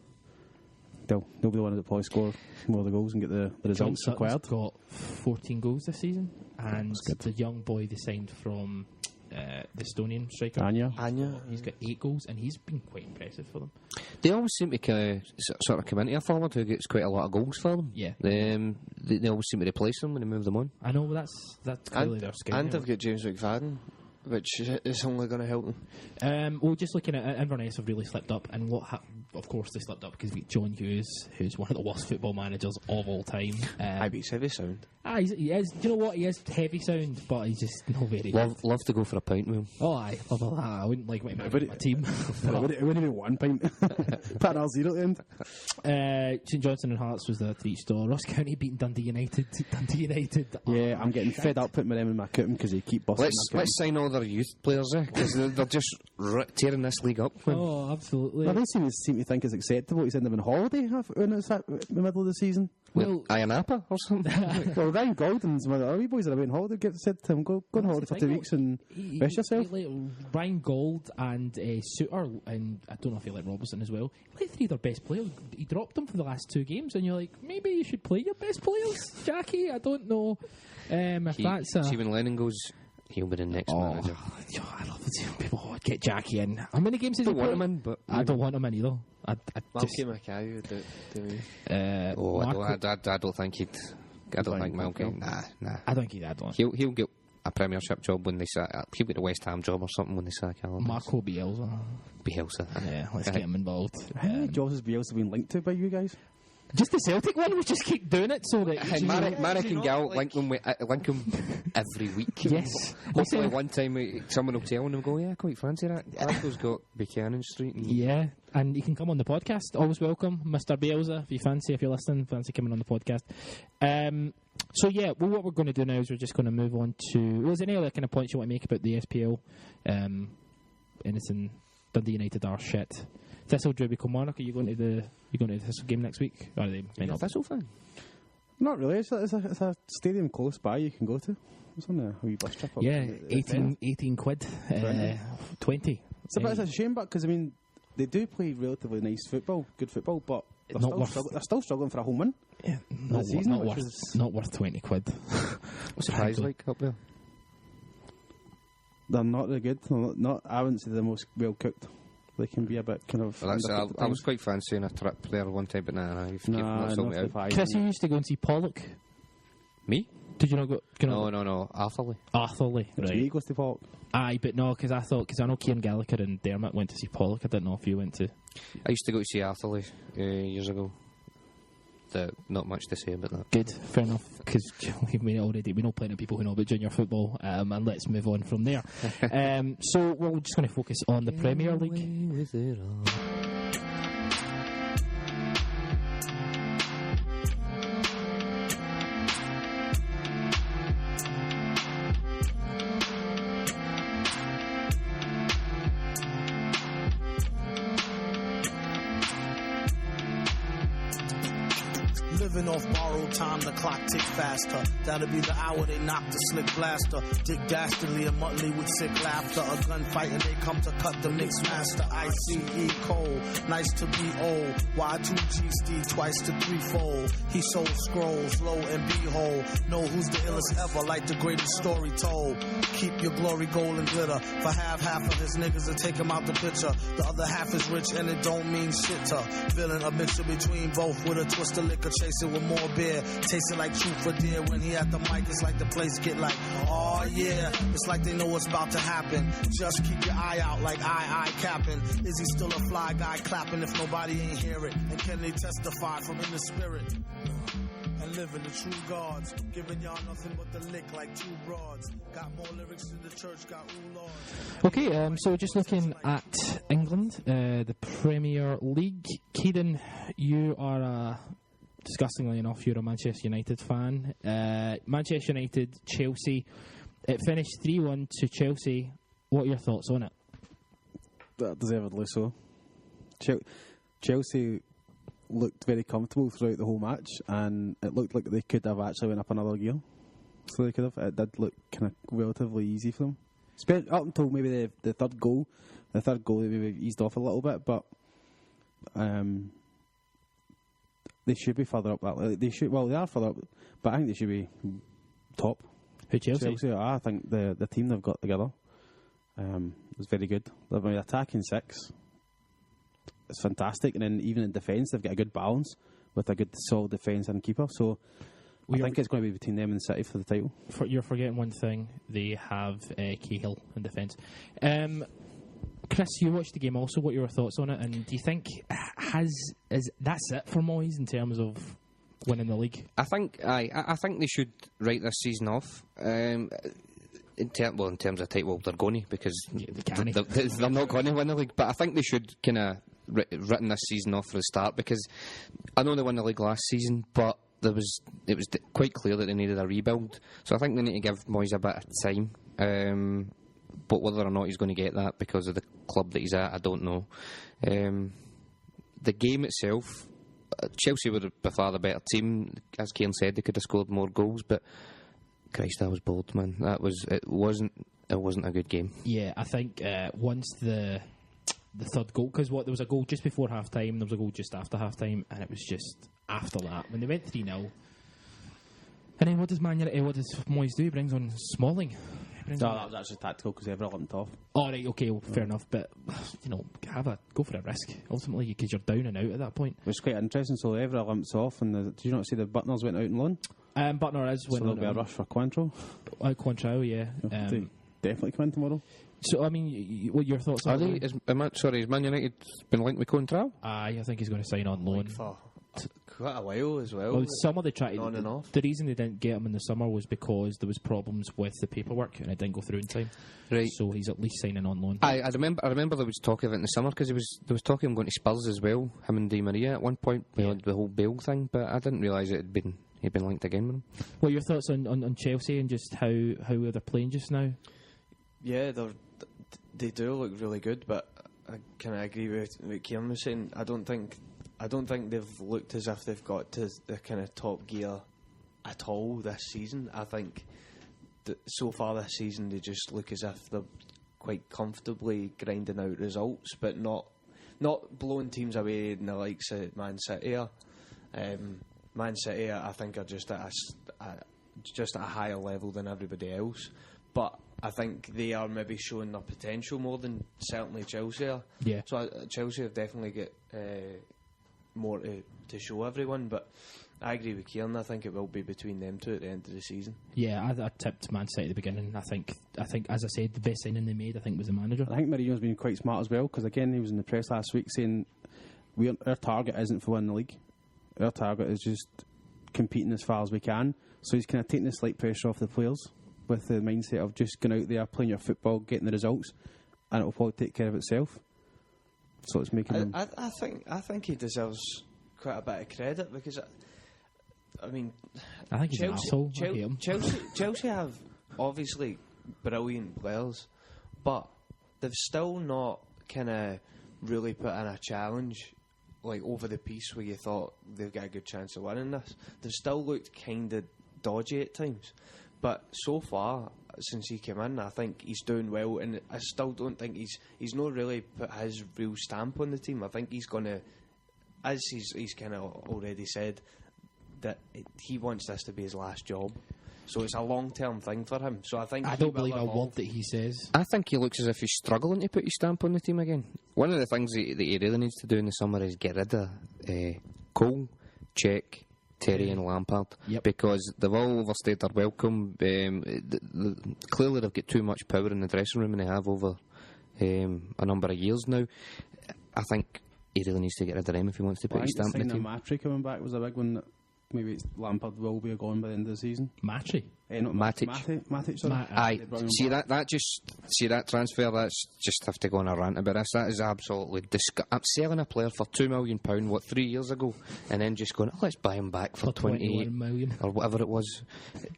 they'll be the ones that probably score more of the goals and get the results required. Got 14 goals this season, and the young boy they signed from the Estonian striker Anya. He's got 8 goals, and he's been quite impressive for them. They always seem to sort of come into a forward who gets quite a lot of goals for them. Yeah, they always seem to replace them when they move them on. I know, but that's clearly their skill. And they've got James McFadden, which is only going to help them. Well, just looking at Inverness have really slipped up, and of course they slipped up because we John Hughes, who's one of the worst football managers of all time. He's heavy sound. He is. Do you know what? He is heavy sound, but he's just not very. Love to go for a pint with him. Oh, I love all that. I wouldn't like my team. It wouldn't be 1 pint. Put an 0 at the end. St Johnstone and Hearts was the 3 star. Ross County beating Dundee United. Yeah, I'm getting fed up putting them in my Cooten because they keep busting. Let's sign all their youth players there because they're just tearing this league up. Oh, absolutely. Well, they seem to think it's acceptable to send them on holiday when it's at the middle of the season. Well, Ayanapa or something. Well, Ryan Golden's one of the other boys that are away on holiday. Get said to him, go on holiday for 2 weeks and rest yourself. Ryan Gold and Suter, and I don't know if he let Robertson as well. He let 3 of their best players. He dropped them for the last 2 games, and you're like, maybe you should play your best players, Jackie. I don't know if that's. See, when Lennon goes, he'll be the next manager. I love to see people get Jackie in. How many games has he played? I don't want him in, but I don't want him in either. Malky Mackay would do me. I don't think he'd. I don't think Malky. Nah. I think he'd add on. He'll get a Premiership job when they sack. He'll get a West Ham job or something when they sack him. Marco Bielsa. Yeah, let's get him involved. How many jobs has Bielsa been linked to by you guys? Just the Celtic one, we just keep doing it so that Marek and Gal link them every week. Yes. Hopefully one time someone will tell them, go, yeah, I quite fancy that. Glasgow's got Buchanan Street. Yeah, and you can come on the podcast. Always welcome, Mr. Bielsa, if you're listening, fancy coming on the podcast. So yeah, well, what we're going to do now is we're just going to move on to. Is there any other kind of points you want to make about the SPL? Anything? Dundee United are shit. Thistle, Drew, Kilmarnock. Are you going to the Thistle game next week? Or are they Thistle fan? Not really. It's a stadium close by you can go to. It's on a wee bus trip. Yeah, 18 quid. 20. It's a shame, but because I mean they do play relatively nice football, good football, but They're still struggling for a home win. Yeah, not worth 20 quid. What's the prize like up there? They're not really good. I wouldn't say they're the most well cooked. They can be a bit kind of. Well, I was quite fancying a trip there one time, but you've sold me out. Chris, you used to go and see Pollock. Me? Did you not go? No. Atherley. Right. He goes to Pollock. Aye, but no, because I know Ciaran Gallagher and Dermot went to see Pollock. I didn't know if you went to. I used to go to see Atherley years ago. Not much to say about that. Good, fair enough. Because we know plenty of people who know about junior football, and let's move on from there. So we're just going to focus on the Premier League. Living off borrowed time, the clock tick faster. That'll be the hour they knock the slick blaster. Dick Dastardly and Muttley with sick laughter. A gunfight and they come to cut the mix master. ICE Cole, nice to be old. Y2GSD twice to threefold. He sold scrolls, lo and behold. Know who's the illest ever, like the greatest story told. Keep your glory, gold and glitter. For half of his niggas to take him out the picture. The other half is rich and it don't mean shit to. Feeling a mixture between both with a twist of liquor. Chasing with more beer, tasting like truth for dear. When he at the mic, it's like the place get like, oh yeah. It's like they know what's about to happen. Just keep your eye out like I capping. Is he still a fly guy clapping if nobody ain't hear it? And can they testify from in the spirit? And living the true gods, giving y'all nothing but the lick like two broads. Got more lyrics than the church got lords. Okay, so just looking at England, the Premier League. Kieran, you are disgustingly enough, you're a Manchester United fan. Manchester United, Chelsea. It finished 3-1 to Chelsea. What are your thoughts on it? Deservedly so. Chelsea looked very comfortable throughout the whole match, and it looked like they could have actually went up another gear. So they could have. It did look kind of relatively easy for them. Up until maybe the third goal. The third goal, they maybe eased off a little bit, but they should be further up. They are further up, but I think they should be top. Who, Chelsea? I think the team they've got together is very good. They've been attacking six. It's fantastic, and then even in defence, they've got a good balance with a good solid defence and keeper. So I think it's going to be between them and City for the title. You're forgetting one thing: they have Cahill in defence. Chris, you watched the game also. What are your thoughts on it? And do you think that's it for Moyes in terms of winning the league? I think they should write this season off. In terms of title, they're going to, because they're not going to win the league. But I think they should kind of written this season off for the start, because I know they won the league last season, but it was quite clear that they needed a rebuild. So I think they need to give Moyes a bit of time. But whether or not he's going to get that because of the club that he's at, I don't know. The game itself, Chelsea were by far the better team. As Ciaran said, they could have scored more goals, but Christ, I was bold, man. It wasn't a good game. Yeah, I think once the third goal, because there was a goal just before half time, there was a goal just after half time, and it was just after that when they went 3-0. And then what does Moyes do? He brings on Smalling. No, that was actually tactical because Everett limped off. Oh, right, okay, well, fair enough. But, go for a risk, ultimately, because you're down and out at that point. It was quite interesting. So Everett limps off, and did you not see the Butners went out and loan? Butner went out. So there'll be a rush for Quantrill? Quantrill, yeah. Definitely come in tomorrow. So, I mean, what are your thoughts on that? Is Man United been linked with Quantrill? Aye, I think he's going to sign on loan. For quite a while as well. Well, summer they tried on and off. The reason they didn't get him in the summer was because there was problems with the paperwork and it didn't go through in time. Right. So he's at least signing on loan. I remember there was talk of it in the summer, because there was talk of him going to Spurs as well, him and Di Maria at one point, the whole Bale thing. But I didn't realise he'd been linked again with him. What are your thoughts on Chelsea and just how they're playing just now? Yeah, they do look really good, but I kind of agree with what Ciaran was saying. I don't think they've looked as if they've got to the kind of top gear at all this season. I think that so far this season they just look as if they're quite comfortably grinding out results, but not not blowing teams away in the likes of Man City are. Man City, I think, are just at a higher level than everybody else. But I think they are maybe showing their potential more than certainly Chelsea are. Yeah. So Chelsea have definitely got more to show everyone. But I agree with Ciaran. I think it will be between them two at the end of the season. Yeah, I tipped Man City at the beginning. I think, as I said, the best signing they made, I think, was the manager. I think Mourinho's been quite smart as well, because again, he was in the press last week saying our target isn't for winning the league. Our target is just competing as far as we can. So he's kind of taking the slight pressure off the players with the mindset of just going out there, playing your football, getting the results, and it will probably take care of itself. So it's making him... I think he deserves quite a bit of credit, because I think he's an arsehole. I hate him. Chelsea have obviously brilliant players, but they've still not kind of really put in a challenge like over the piece where you thought they've got a good chance of winning this. They've still looked kind of dodgy at times, but so far since he came in, I think he's doing well, and I still don't think he's not really put his real stamp on the team. I think he's going to, as he's kind of already said, that he wants this to be his last job. So it's a long-term thing for him. So I don't believe a word that he says. I think he looks as if he's struggling to put his stamp on the team again. One of the things that he really needs to do in the summer is get rid of Cole, Cech, Terry and Lampard. Yep. Because they've all overstayed their welcome. Clearly they've got too much power in the dressing room, and they have over a number of years now. I think he really needs to get rid of them if he wants to put his stamp on the team. Matry coming back was a big one. That maybe Lampard will be gone by the end of the season. Matry? Not Matic, sorry. Aye. See that transfer, that's just have to go on a rant about this. That is absolutely I'm selling a player for £2 million, 3 years ago, and then just going, let's buy him back for 28 million or whatever it was.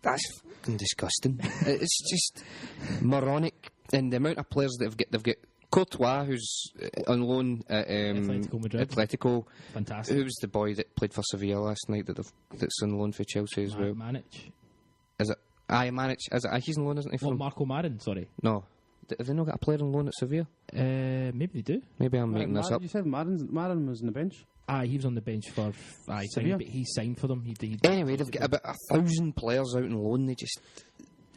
That's fucking disgusting. It's just moronic. And the amount of players that they've got Courtois, who's on loan at Athletico Madrid. Atletico. Fantastic. Who was the boy that played for Sevilla last night that's on loan for Chelsea as well? Manic. Is it? Aye, Manic. Is it? He's on loan, isn't he? Well, Marco Marin, sorry. No. Have they not got a player on loan at Sevilla? Maybe they do. Maybe I'm making this up. You said Marin was on the bench? Aye, he was on the bench for... Sevilla? He signed for them. Anyway, they've got about 1,000 players out on loan. They just...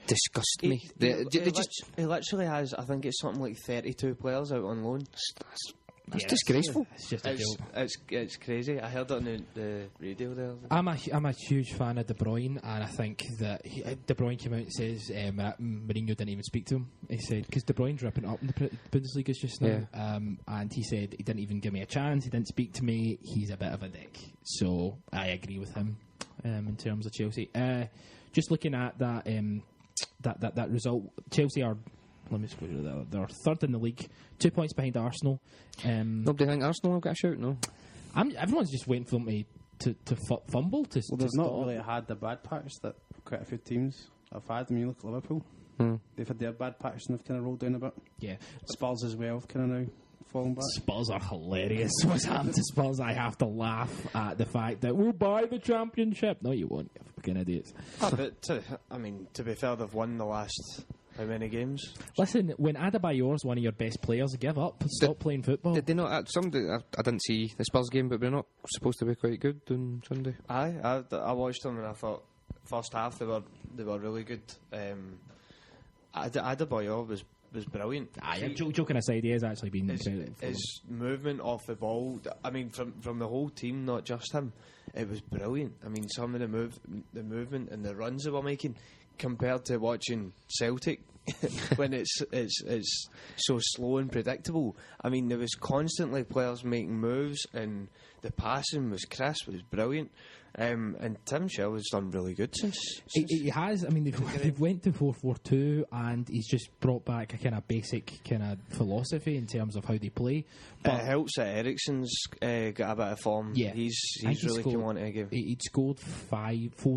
disgust me. He literally has, I think it's something like 32 players out on loan. That's disgraceful. It's just a joke. It's crazy. I heard it on the radio there. I'm a huge fan of De Bruyne, and I think that De Bruyne came out and says Mourinho didn't even speak to him. He said, because De Bruyne's ripping up in the Bundesliga just now, and he said he didn't even give me a chance, he didn't speak to me, he's a bit of a dick. So I agree with him in terms of Chelsea. Just looking at that result, Chelsea are... Let me just go to that. They're third in the league, 2 points behind Arsenal. Nobody think Arsenal have got a shout? No. Everyone's just waiting for them to fumble. They've not really had the bad patch that quite a few teams have had. I mean, you look at Liverpool. They've had their bad patch and they've kind of rolled down a bit. Yeah. Spurs as well have kind of now fallen back. Spurs are hilarious. What's happened to Spurs? I have to laugh at the fact that we'll buy the championship. No, you won't. You fucking idiots. But to be fair, they've won the last... How many games? Listen, when Adebayor's one of your best players, give up. Stop playing football. Did they not? I didn't see the Spurs game, but they're not supposed to be quite good on Sunday. Aye, I watched them and I thought first half they were really good. Adebayor was brilliant. Aye, joking aside, he has actually been his movement off the ball. I mean, from the whole team, not just him. It was brilliant. I mean, some of the movement and the runs they were making, compared to watching Celtic when it's so slow and predictable. I mean, there was constantly players making moves, and the passing was crisp. It was brilliant. And Tim Shelby's done really good since. He has. I mean, they've went to 4-4-2, and he's just brought back a kind of basic kind of philosophy in terms of how they play. But it helps that Eriksen's got a bit of form. Yeah, he's really come on to a game. He'd scored 4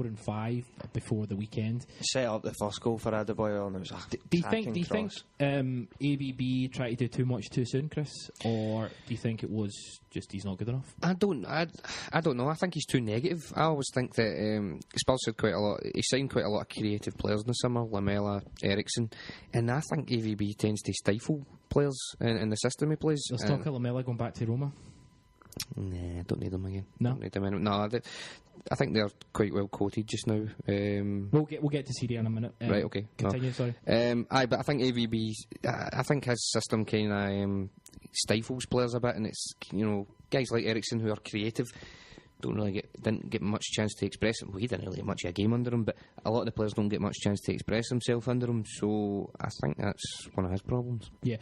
and 5 before the weekend. Set up the first goal for Adebayor, and it was do you think ABB tried to do too much too soon, Chris, or do you think it was just he's not good enough? I don't know. I think he's too negative. I always think that Spurs had quite a lot. He signed quite a lot of creative players in the summer, Lamela, Eriksson, and I think AVB tends to stifle players in the system he plays. Let's talk about Lamela going back to Roma. Nah, don't need them again. No, don't need them anymore. No, I think they're quite well coated just now. We'll get to Serie A in a minute. Right, okay. Continue. No. Sorry. But I think AVB. I think his system kind of stifles players a bit, and it's guys like Eriksson who are creative didn't get much chance to express it. Well, he didn't really get much of a game under him, but a lot of the players don't get much chance to express himself under him. So I think that's one of his problems. Yeah.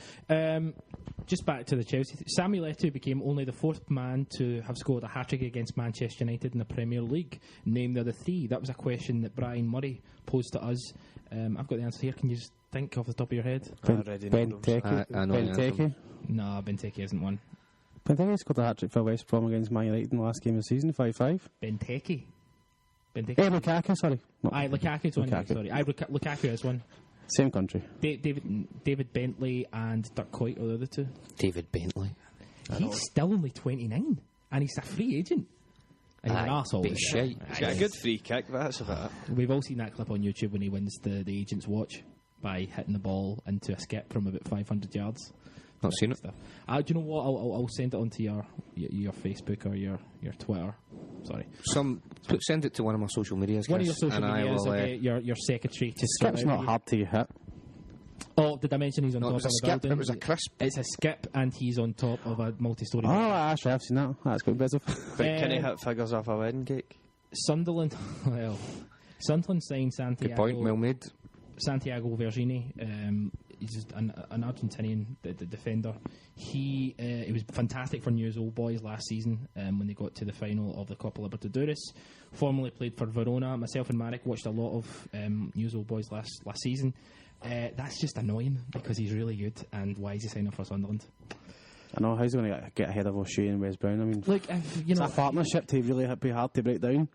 Just back to the Chelsea. Samuel Eto'o became only the fourth man to have scored a hat-trick against Manchester United in the Premier League. Name the other three. That was a question that Brian Murray posed to us. I've got the answer here. Can you just think off the top of your head? Benteke? No, Benteke isn't one. Benteke scored a hat-trick for West Brom against Man United in the last game of the season, 5-5. Benteke. Lukaku, sorry. Lukaku's one. Sorry, Lukaku is one. Same country. David Bentley and Dirk Kuyt are the other two. David Bentley. He's still only 29 and he's a free agent. And he's an arsehole. Bit shite. He's got a good free kick, but that's about it. We've all seen that clip on YouTube when he wins the agent's watch by hitting the ball into a skip from about 500 yards. Not seen it. Stuff. Do you know what? I'll send it onto your Facebook or your Twitter. Sorry. Send it to one of my social medias. One of your social and medias. I will, your secretary to skip's not hard to hit. Oh, did I mention he's on top of a building? It was a crisp. It's a skip and he's on top of a multi-storey building. building. Actually, I've seen that. That's quite impressive. But can he hit figures off a wedding cake? Sunderland signed Santiago. Good point, well made. Santiago Vergini. He's just an Argentinian defender. He was fantastic for News Old Boys last season when they got to the final of the Copa Libertadores. Formerly played for Verona. Myself and Marek watched a lot of News Old Boys last season. That's just annoying because he's really good. And why is he signing for Sunderland? I know, how's he going to get ahead of O'Shea and West Brown? I mean, it's a partnership to really be hard to break down.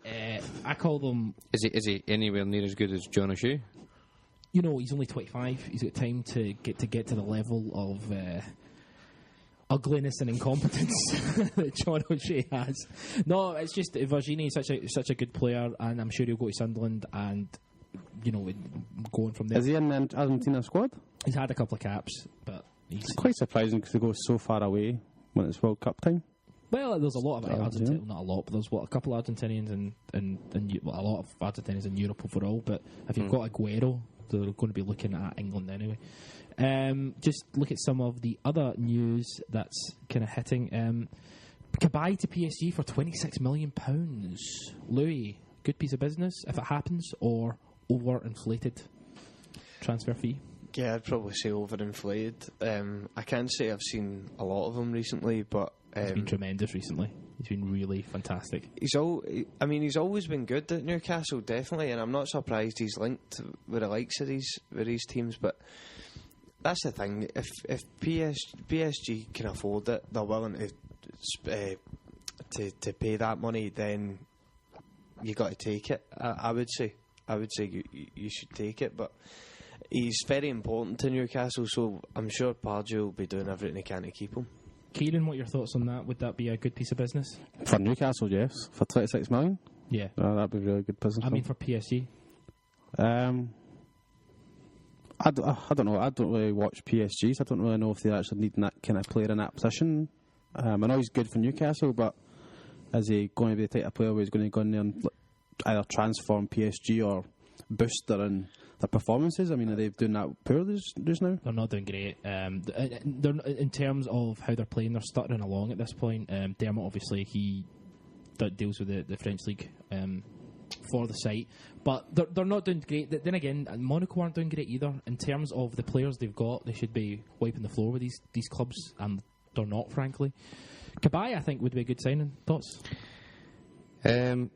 I call them. Is he anywhere near as good as John O'Shea? He's only 25. He's got time to get to the level of ugliness and incompetence that John O'Shea has. No, it's just Vergini is such a good player, and I'm sure he'll go to Sunderland and going from there. Is he in the Argentina squad? He's had a couple of caps, but it's quite surprising because he goes so far away when it's World Cup time. Well, there's a lot of Argentinians, not a lot, but there's a couple of Argentinians and a lot of Argentinians in Europe overall. But if you've got Aguero, they're going to be looking at England anyway. Just look at some of the other news that's kind of hitting. Cabaye to PSG for £26 million. Louis, good piece of business if it happens, or overinflated transfer fee? Yeah, I'd probably say overinflated. I can't say I've seen a lot of them recently, but he's been tremendous recently. He's been really fantastic. He's always been good at Newcastle, definitely, and I'm not surprised he's linked with the likes of these teams. But that's the thing: if PSG can afford it, they're willing to pay that money, then you got to take it. I would say you should take it, but he's very important to Newcastle, so I'm sure Pardew will be doing everything he can to keep him. Ciaran, what are your thoughts on that? Would that be a good piece of business? For Newcastle, yes. For 26 million? Yeah. That'd be really good business. I mean, for PSG? I don't know. I don't really watch PSG, so I don't really know if they actually need that kind of player in that position. I know he's good for Newcastle, but is he going to be the type of player where he's going to go in there and either transform PSG or boost their performances? I mean, are they doing that poorly just now? They're not doing great. They're in terms of how they're playing, they're stuttering along at this point. Dermot, obviously, he deals with the French league for the site, but they're not doing great. Then again, Monaco aren't doing great either. In terms of the players they've got, they should be wiping the floor with these clubs, and they're not, frankly. Cabaye, I think, would be a good signing. Thoughts? I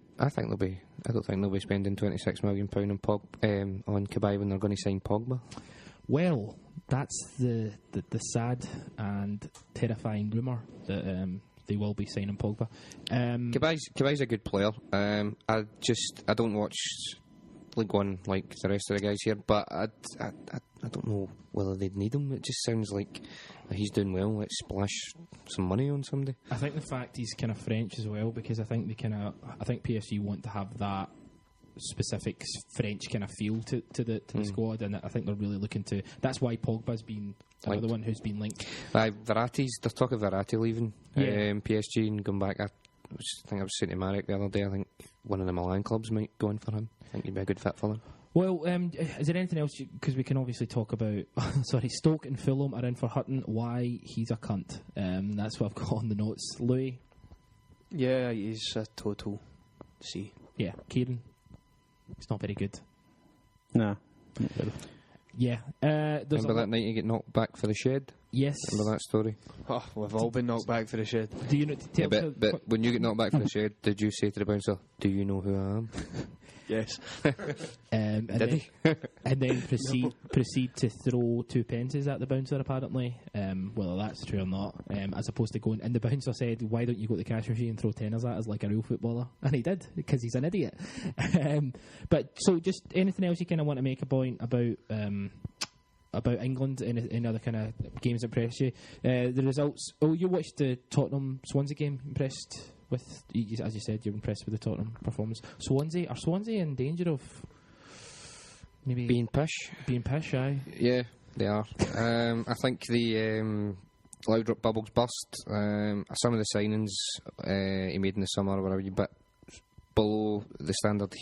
don't think they'll be spending £26 million on Cabaye when they're going to sign Pogba. Well, that's the sad and terrifying rumour that they will be signing Pogba. Cabaye's a good player. I don't watch League One like the rest of the guys here, but I don't know whether they'd need him. It just sounds like he's doing well. Let's splash some money on somebody. I think the fact he's kind of French as well, because I think PSG want to have that specific French kind of feel to the squad, and I think they're really looking to. That's why Pogba's been another one who's been linked. Verratti's, there's talk of Verratti leaving PSG and going back. I think I was saying to Marek the other day, I think one of the Milan clubs might go in for him. I think he'd be a good fit for them. Well, is there anything else? Because we can obviously talk about. Sorry, Stoke and Fulham are in for Hutton. Why he's a cunt? That's what I've got on the notes. Louis? Yeah, he's a total C. Yeah, Ciaran? It's not very good. Nah, not really. Yeah. Remember that night you get knocked back for the shed? Yes. Remember that story? Oh, we've all been knocked back for the shed. Do you know? But when you get knocked back for the shed, did you say to the bouncer, "Do you know who I am?" Yes. And then proceed to throw 2 pences at the bouncer, apparently. Whether that's true or not, as opposed to going. And the bouncer said, "Why don't you go to the cash machine and throw tenors at us like a real footballer?" And he did, because he's an idiot. But so, just anything else you kind of want to make a point about England? Any other kind of games impress you? The results. Oh, you watched the Tottenham Swansea game. Impressed with, as you said, you're impressed with the Tottenham performance. Are Swansea in danger of maybe being pish? Aye. Yeah, they are. I think the Laudrup bubbles burst. Some of the signings he made in the summer were a wee bit below the standard.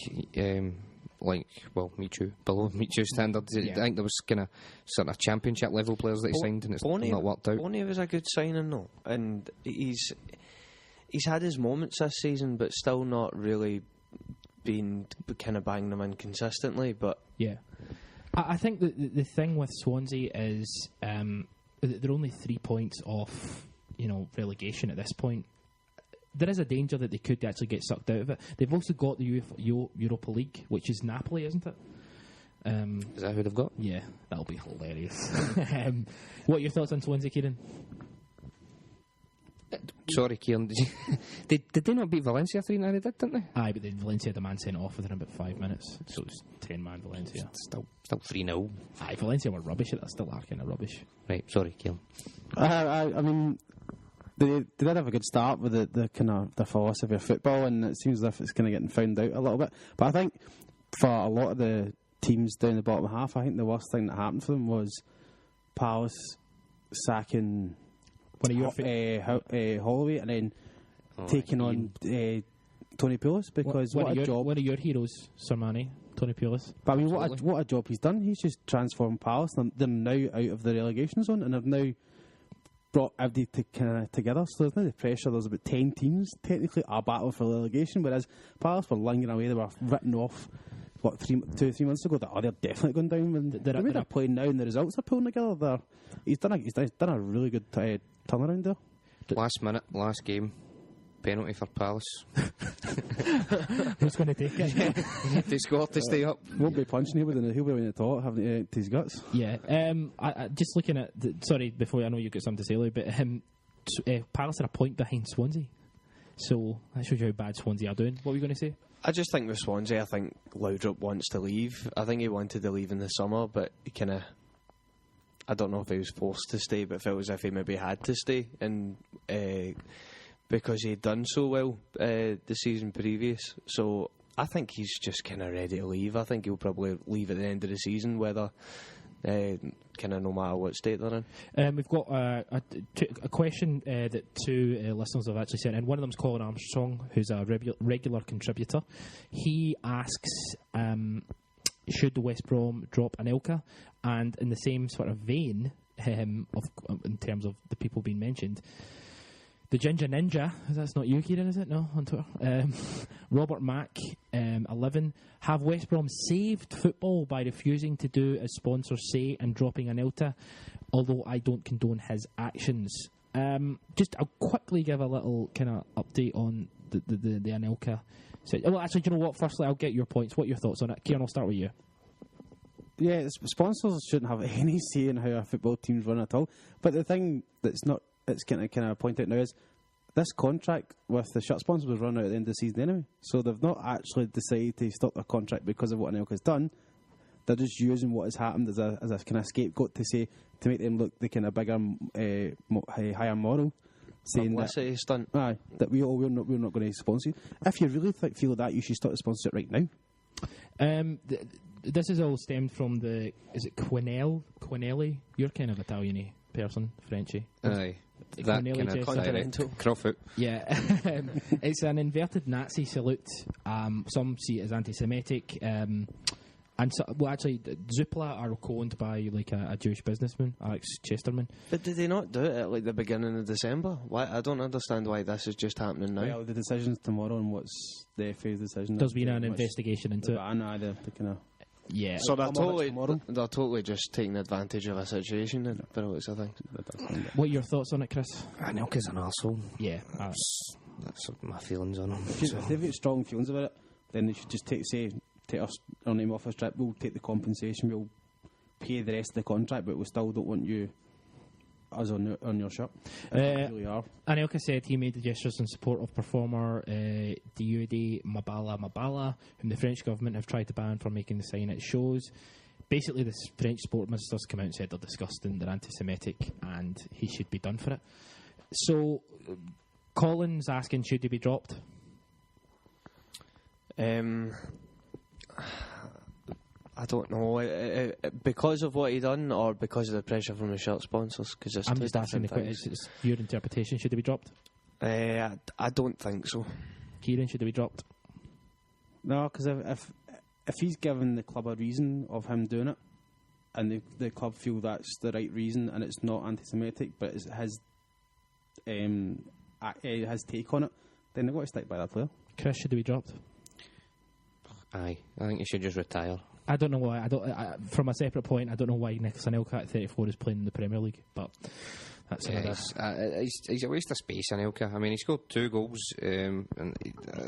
Below Michu standards. Yeah. I think there was kind of sort of championship level players that he signed, and it's not worked out. Boney was a good signing though, and he's had his moments this season, but still not really been kind of banging them in consistently. But yeah, I think the thing with Swansea is they're only 3 points off, relegation at this point. There is a danger that they could actually get sucked out of it. They've also got the Europa League, which is Napoli, isn't it? Is that who they've got? Yeah, that'll be hilarious. What are your thoughts on Swansea, Ciaran? Sorry, Ciaran. Did they not beat Valencia 3-0? They did, didn't they? Aye, but then Valencia had a man sent off within about 5 minutes. So it's 10-man Valencia. Still 3-0. Aye, Valencia were rubbish. That's still are kind of rubbish. Right, sorry, Ciaran. I mean, they did have a good start with the kind of the philosophy of football, and it seems as if it's kind of getting found out a little bit. But I think for a lot of the teams down the bottom half, I think the worst thing that happened for them was Palace sacking One of your Holloway and then taking on Tony Pulis, because what a job. One of your heroes, Sermanni, Tony Pulis. But I mean, what a job he's done. He's just transformed Palace, them now out of the relegation zone, and have now brought everybody together. So there's now the pressure. There's about 10 teams technically are battling for relegation, whereas Palace were lingering away. They were written off 2 or 3 months ago that they're definitely going down. And they're playing now, and the results are pulling together. He's done a really good turnaround there. Last minute, last game, penalty for Palace. Who's going to take it? They scored to stay up. Won't be punching him, he'll be winning the top, having to empty his guts. Yeah. I just looking at sorry, before I know you've got something to say, Louis, but Palace are a point behind Swansea, so that shows you how bad Swansea are doing. What were you going to say? I just think with Swansea, I think Laudrup wants to leave. I think he wanted to leave in the summer, but he kind of, I don't know if he was forced to stay, but felt as if he maybe had to stay, and because he'd done so well the season previous. So I think he's just kind of ready to leave. I think he'll probably leave at the end of the season, whether kind of no matter what state they're in. We've got a question that 2 listeners have actually sent in. One of them's Colin Armstrong, who's a regular contributor. He asks, should the West Brom drop Anelka? And in the same sort of vein, in terms of the people being mentioned, the Ginger Ninja, that's not you, Ciaran, is it? No, on Twitter. Robert Mack, 11. Have West Brom saved football by refusing to do as sponsors say and dropping Anelka, although I don't condone his actions? I'll quickly give a little kind of update on the Anelka. Well, actually, do you know what? Firstly, I'll get your points. What are your thoughts on it? Ciaran, I'll start with you. Yeah, sponsors shouldn't have any say in how a football team's run at all. But the thing it's kind of point out now is this contract with the shirt sponsor was run out at the end of the season anyway. So they've not actually decided to stop their contract because of what Anelka's done. they're just using what has happened as a kind of scapegoat to make them look the kind of bigger, higher moral. Saying publicity stunt. That we're not going to sponsor you. If you really feel that, you should start to sponsor it right now. This is all stemmed from is it Quinelli? You're kind of Italian-y person, Frenchy. Aye. That kind of continental. Crowfoot. Yeah. It's an inverted Nazi salute. Some see it as anti-Semitic. And so, actually, Zoopla are co-owned by like a Jewish businessman, Alex Chesterman. But did they not do it at like the beginning of December? Why? I don't understand why this is just happening now. Well, the decision's tomorrow, and what's the FA's decision? There's been an investigation into it. The kind of... Yeah. So they're totally just taking advantage of a situation, by the looks of things. What are your thoughts on it, Chris? Anelka's an arsehole. Yeah. That's my feelings on him. If they've got strong feelings about it, then they should just take our name off a strip. We'll take the compensation. We'll pay the rest of the contract, but we still don't want us on your shirt. Really are. Anelka said he made the gestures in support of performer Dieude Mabala, whom the French government have tried to ban from making the sign at shows. Basically, the French sport ministers come out and said they're disgusting, they're anti-Semitic, and he should be done for it. So, Colin's asking, should he be dropped? I don't know. Because of what he done, or because of the pressure from the shirt sponsors? Because I'm just asking the question. It's your interpretation. Should he be dropped? I don't think so. Ciaran, should he be dropped? No, because if he's given the club a reason of him doing it, and the club feel that's the right reason, and it's not anti-Semitic, but it's his take on it, then they've got to stick by that player. Chris, should he be dropped? Aye, I think he should just retire. I don't know why. From a separate point, I don't know why Nicholas Anelka at 34 is playing in the Premier League, but that's he's a waste of space, Anelka. I mean, he scored 2 goals, and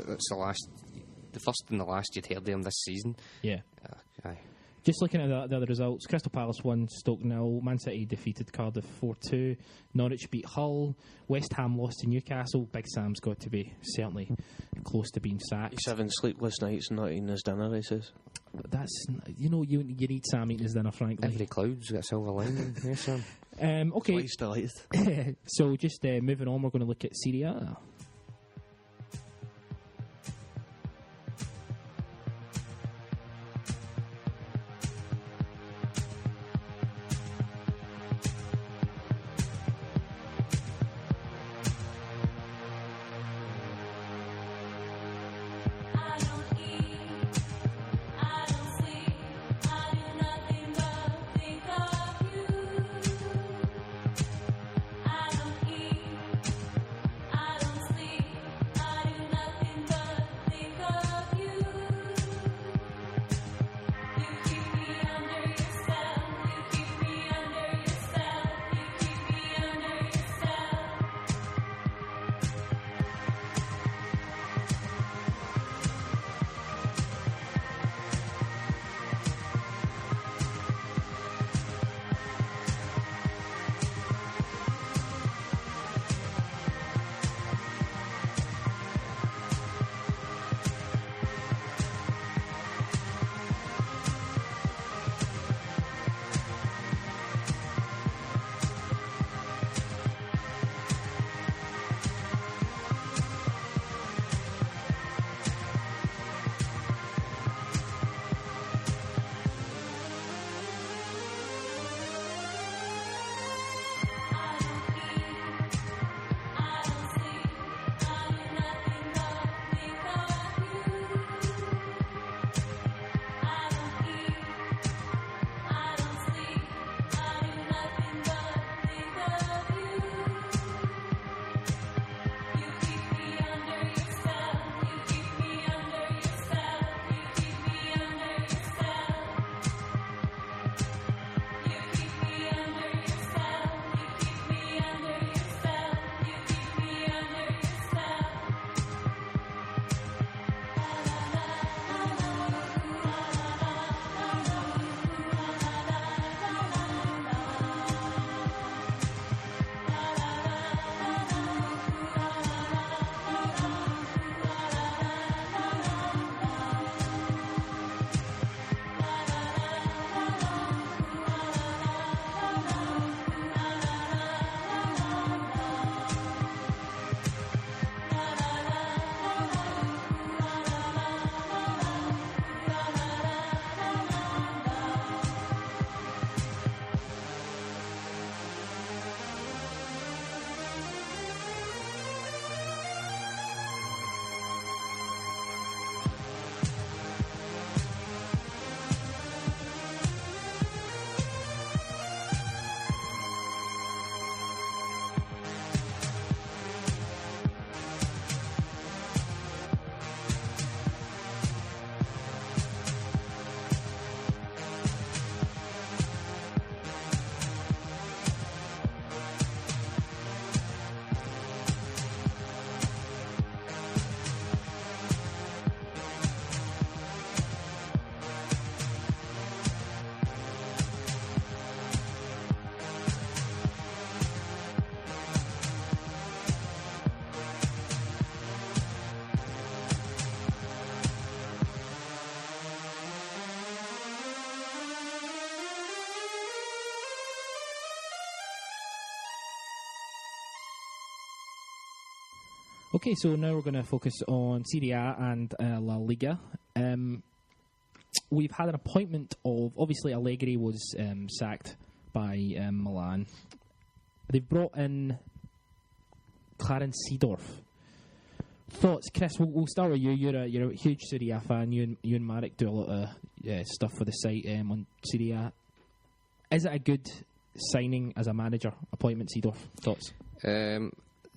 that's the first and the last you'd heard of him this season. Yeah. Aye. Just looking at the other results, Crystal Palace won, Stoke 0, Man City defeated Cardiff 4-2, Norwich beat Hull, West Ham lost to Newcastle. Big Sam's got to be certainly close to being sacked. He's having sleepless nights and not eating his dinner, he says. That's, you need Sam eating his dinner, frankly. Every cloud's got a silver lining. Yes, Sam. Okay. He's delighted. So just moving on, we're going to look at Serie A. Okay, so now we're going to focus on Serie A and La Liga. We've had an appointment of, obviously Allegri was sacked by Milan. They've brought in Clarence Seedorf. Thoughts, Chris? We'll start with you. You're a huge Serie A fan. You and Marek do a lot of stuff for the site on Serie A. Is it a good signing as a manager appointment, Seedorf? Thoughts?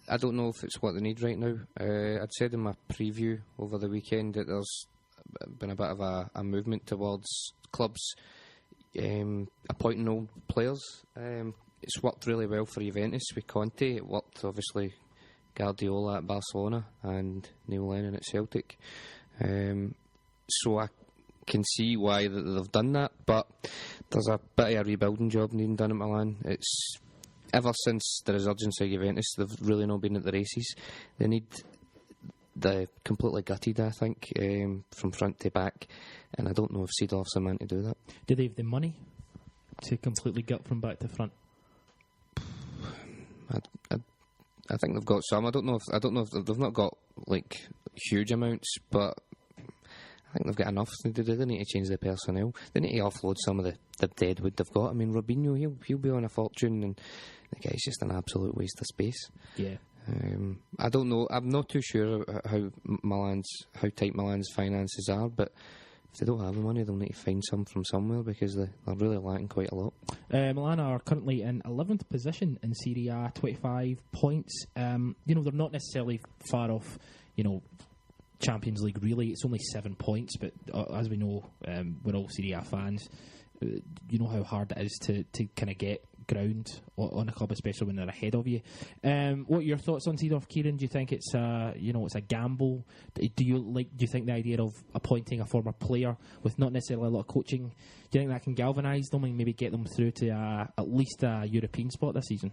I don't know if it's what they need right now. I'd said in my preview over the weekend that there's been a bit of a movement towards clubs appointing old players. It's worked really well for Juventus with Conte. It worked, obviously, Guardiola at Barcelona and Neil Lennon at Celtic. So I can see why they've done that, but there's a bit of a rebuilding job needing done at Milan. It's ever since the resurgence of Juventus, they've really not been at the races. They're completely gutted, I think, from front to back, and I don't know if Seedorf's a man to do that. Do they have the money to completely gut from back to front? I think they've got some. I don't know if they've not got like huge amounts, but I think they've got enough. They need to change their personnel. They need to offload some of the deadwood they've got. I mean, Robinho, he'll be on a fortune, and the guy's just an absolute waste of space. Yeah. I don't know. I'm not too sure how tight Milan's finances are, but if they don't have the money, they'll need to find some from somewhere because they're really lacking quite a lot. Milan are currently in 11th position in Serie A, 25 points. They're not necessarily far off, Champions League, really. It's only 7 points, but as we know, we're all Serie A fans. You know how hard it is to kind of get ground on a club, especially when they're ahead of you. What are your thoughts on Seedorf, Ciaran? Do you think it's it's a gamble? Do you think the idea of appointing a former player with not necessarily a lot of coaching? Do you think that can galvanise them and maybe get them through to at least a European spot this season?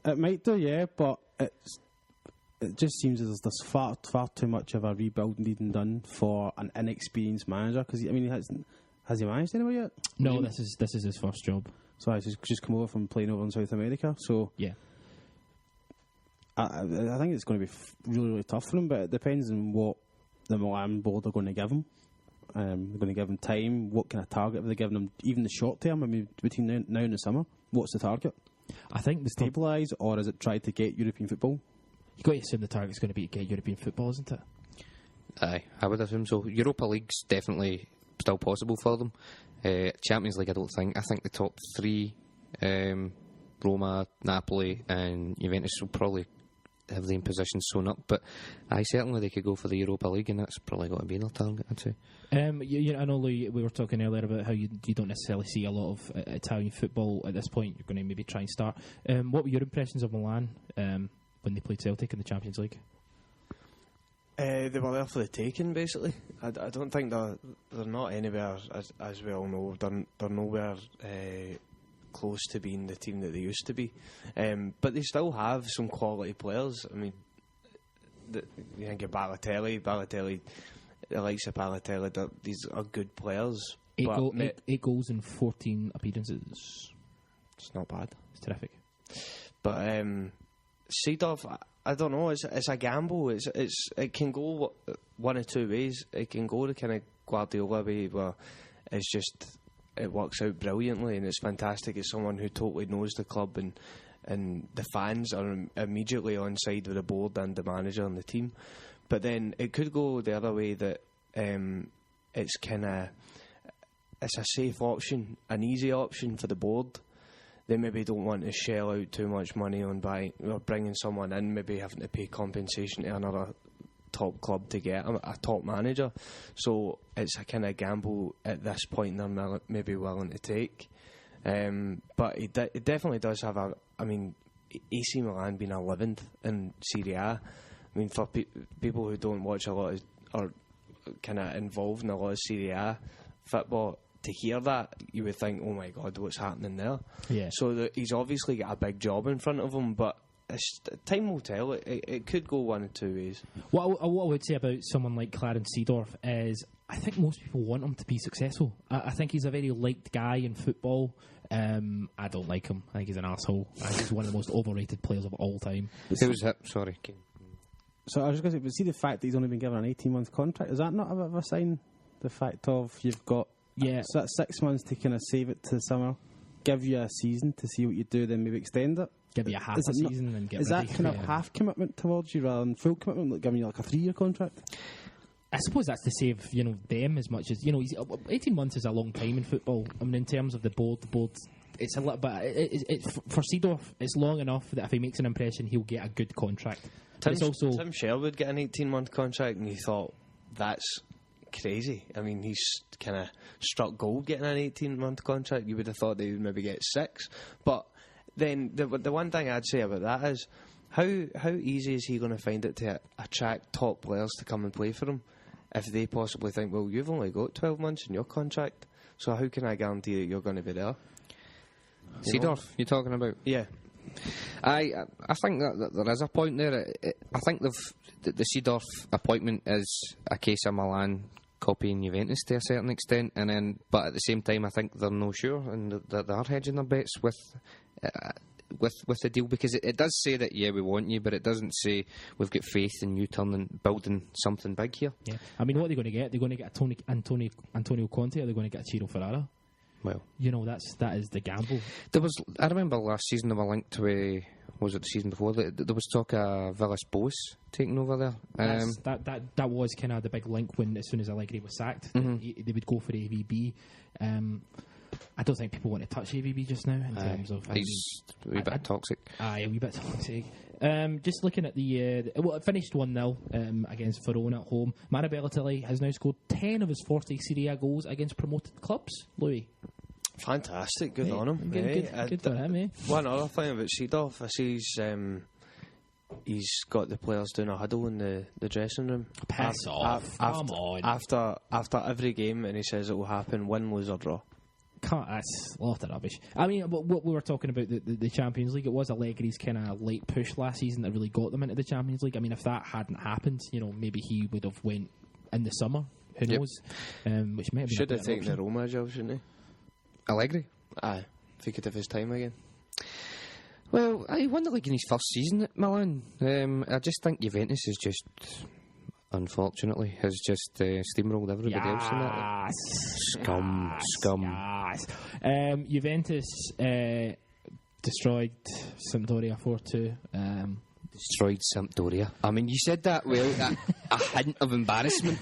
It might do, yeah, but it just seems as there's far too much of a rebuild needing done for an inexperienced manager. Because has he managed anywhere yet? No, this is his first job. So he's just come over from playing over in South America. So yeah, I think it's going to be really, really tough for him. But it depends on what the Milan board are going to give him. They're going to give him time. What kind of target are they giving him? Even the short term. I mean, between now and the summer, what's the target? I think the stabilise, or is it try to get European football? You've got to assume the target's going to be to get European football, isn't it? Aye, I would assume so. Europa League's definitely still possible for them. Champions League, I don't think. I think the top three, Roma, Napoli and Juventus, will probably have them positions sewn up, but certainly they could go for the Europa League, and that's probably got to be their target, I'd say. I know, Louis, we were talking earlier about how you don't necessarily see a lot of Italian football at this point. You're going to maybe try and start. What were your impressions of Milan when they played Celtic in the Champions League? They were there for the taking, basically. I don't think they're not anywhere, as we all know. They're nowhere close to being the team that they used to be. But they still have some quality players. I mean, you think of Balotelli, the likes of Balotelli, these are good players. 8 goals in 14 appearances. It's not bad. It's terrific. But Seedorf, I don't know. It's a gamble. It can go one of two ways. It can go the kind of Guardiola way where it works out brilliantly and it's fantastic. It's someone who totally knows the club and the fans are immediately on side with the board and the manager and the team. But then it could go the other way that it's a safe option, an easy option for the board. They maybe don't want to shell out too much money on bringing someone in, maybe having to pay compensation to another top club to get a top manager. So it's a kind of gamble at this point they're maybe willing to take. But it definitely does have AC Milan being 11th in Serie A. I mean, for people who don't watch a lot or kind of involved in a lot of Serie A football, to hear that, you would think, oh my God, what's happening there? Yeah. So he's obviously got a big job in front of him, but time will tell. It could go one of two ways. What I would say about someone like Clarence Seedorf is I think most people want him to be successful. I think he's a very liked guy in football. I don't like him. I think he's an arsehole. I think he's one of the most overrated players of all time. Who was that? Sorry. So I was going to say, but see the fact that he's only been given an 18-month contract, is that not a bit of a sign? The fact of you've got so that's 6 months to kind of save it to the summer, give you a season to see what you do, then maybe extend it. Give you a half a season and get ready. Is that kind of half commitment towards you rather than full commitment, like giving you like a 3-year contract? I suppose that's to save them as much as 18 months is a long time in football. I mean, in terms of the board it's a little bit. It's for Seedorf, it's long enough that if he makes an impression, he'll get a good contract. Tim Sherwood get an 18-month contract, and you thought that's crazy. I mean, he's kind of struck gold getting an 18-month contract. You would have thought they would maybe get 6. But then the one thing I'd say about that is how easy is he going to find it to attract top players to come and play for him if they possibly think, well, you've only got 12 months in your contract, so how can I guarantee that you're going to be there? Seedorf, you're talking about? Yeah. I think that there is a point there. I think the Seedorf appointment is a case of Milan copying Juventus to a certain extent, but at the same time, I think they're no sure and they are hedging their bets with the deal, because it does say that we want you, but it doesn't say we've got faith in you building something big here. Yeah, I mean, what are they going to get? They're going to get Antonio Conte, or they're going to get Ciro Ferrara? Well, that is the gamble. I remember last season they were linked to was it the season before? There was talk of Villas-Boas taking over there. That was kind of the big link when, as soon as Allegri was sacked, they would go for AVB. I don't think people want to touch AVB just now in terms of. He's a wee bit toxic. A wee bit toxic. Just looking at it finished 1-0 against Verona at home. Mario Balotelli has now scored 10 of his 40 Serie A goals against promoted clubs. Louis. Fantastic, good on him. Good for him, One other thing about Seedorf, I see he's got the players doing a huddle in the dressing room. Piss off. Come on. After every game, and he says it will happen, win, lose or draw. That's a lot of rubbish. I mean, what we were talking about, the Champions League, it was Allegri's kind of late push last season that really got them into the Champions League. I mean, if that hadn't happened, maybe he would have went in the summer. Who knows? Which may have been should have taken the Roma job, shouldn't he? Allegri? Aye, if he could have his time again. Well, he won the league in his first season at Milan. I just think Juventus is just, unfortunately, has just steamrolled everybody else in that. Scum. Yes. Juventus destroyed Sampdoria 4-2. Destroyed Sampdoria. I mean, you said that well, a hint of embarrassment.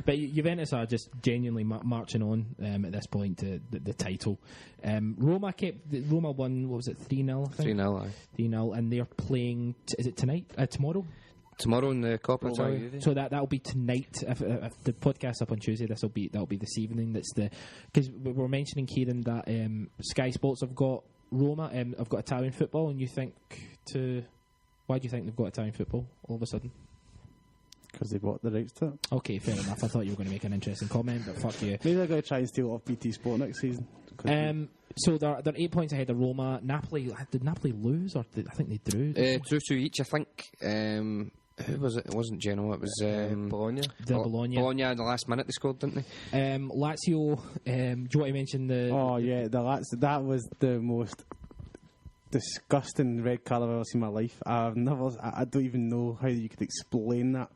But Juventus are just genuinely marching on at this point to the title. Roma won, what was it, 3-0? 3-0, aye. 3-0, and they're playing, is it tonight? Tomorrow? Tomorrow in the Coppa Italia. So that'll be tonight. If the podcast's up on Tuesday, that'll be this evening. That's because we were mentioning, Ciaran, that Sky Sports have got Roma. I've got Italian football, and why do you think they've got Italian football all of a sudden? Because they bought the rights to it. Okay, fair enough. I thought you were going to make an interesting comment, but fuck you. Maybe they're going to try and steal it off BT Sport next season. So they're 8 points ahead of Roma. Napoli, did Napoli lose, or I think they drew? 2-2 each, I think. Who was it? It wasn't Genoa. It was Bologna. Bologna. Bologna in the last minute they scored, didn't they? Lazio. Do you want to mention the? Oh yeah, the Lazio. That was the most disgusting red card I've ever seen in my life. I don't even know how you could explain that.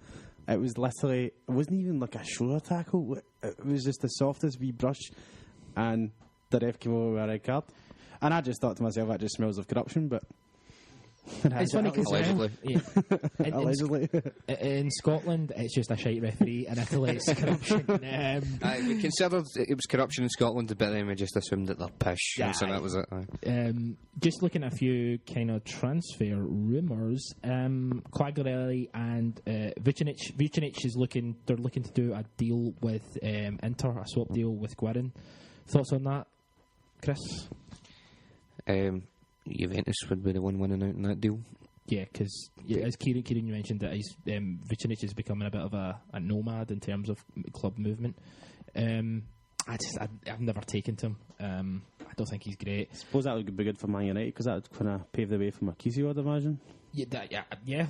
It was literally. It wasn't even like a shoulder tackle. It was just the softest wee brush, and the ref came over with a red card. And I just thought to myself, that just smells of corruption, but. It's funny because allegedly. In Scotland it's just a shite referee, and Italy it's corruption. We considered it was corruption in Scotland, but then we just assumed that they're pish, and so that was it. Just looking at a few kind of transfer rumours, Quagliarelli and Vucinic is looking to do a deal with Inter, a swap deal with Guerin. Thoughts on that, Chris? Juventus would be the one winning out in that deal. Yeah, because as Ciaran you mentioned, that Vucinic is becoming a bit of a nomad in terms of club movement. I've never taken to him. I don't think he's great. I suppose that would be good for Man United, because that would kind of pave the way for Marquisio, I'd imagine. Yeah.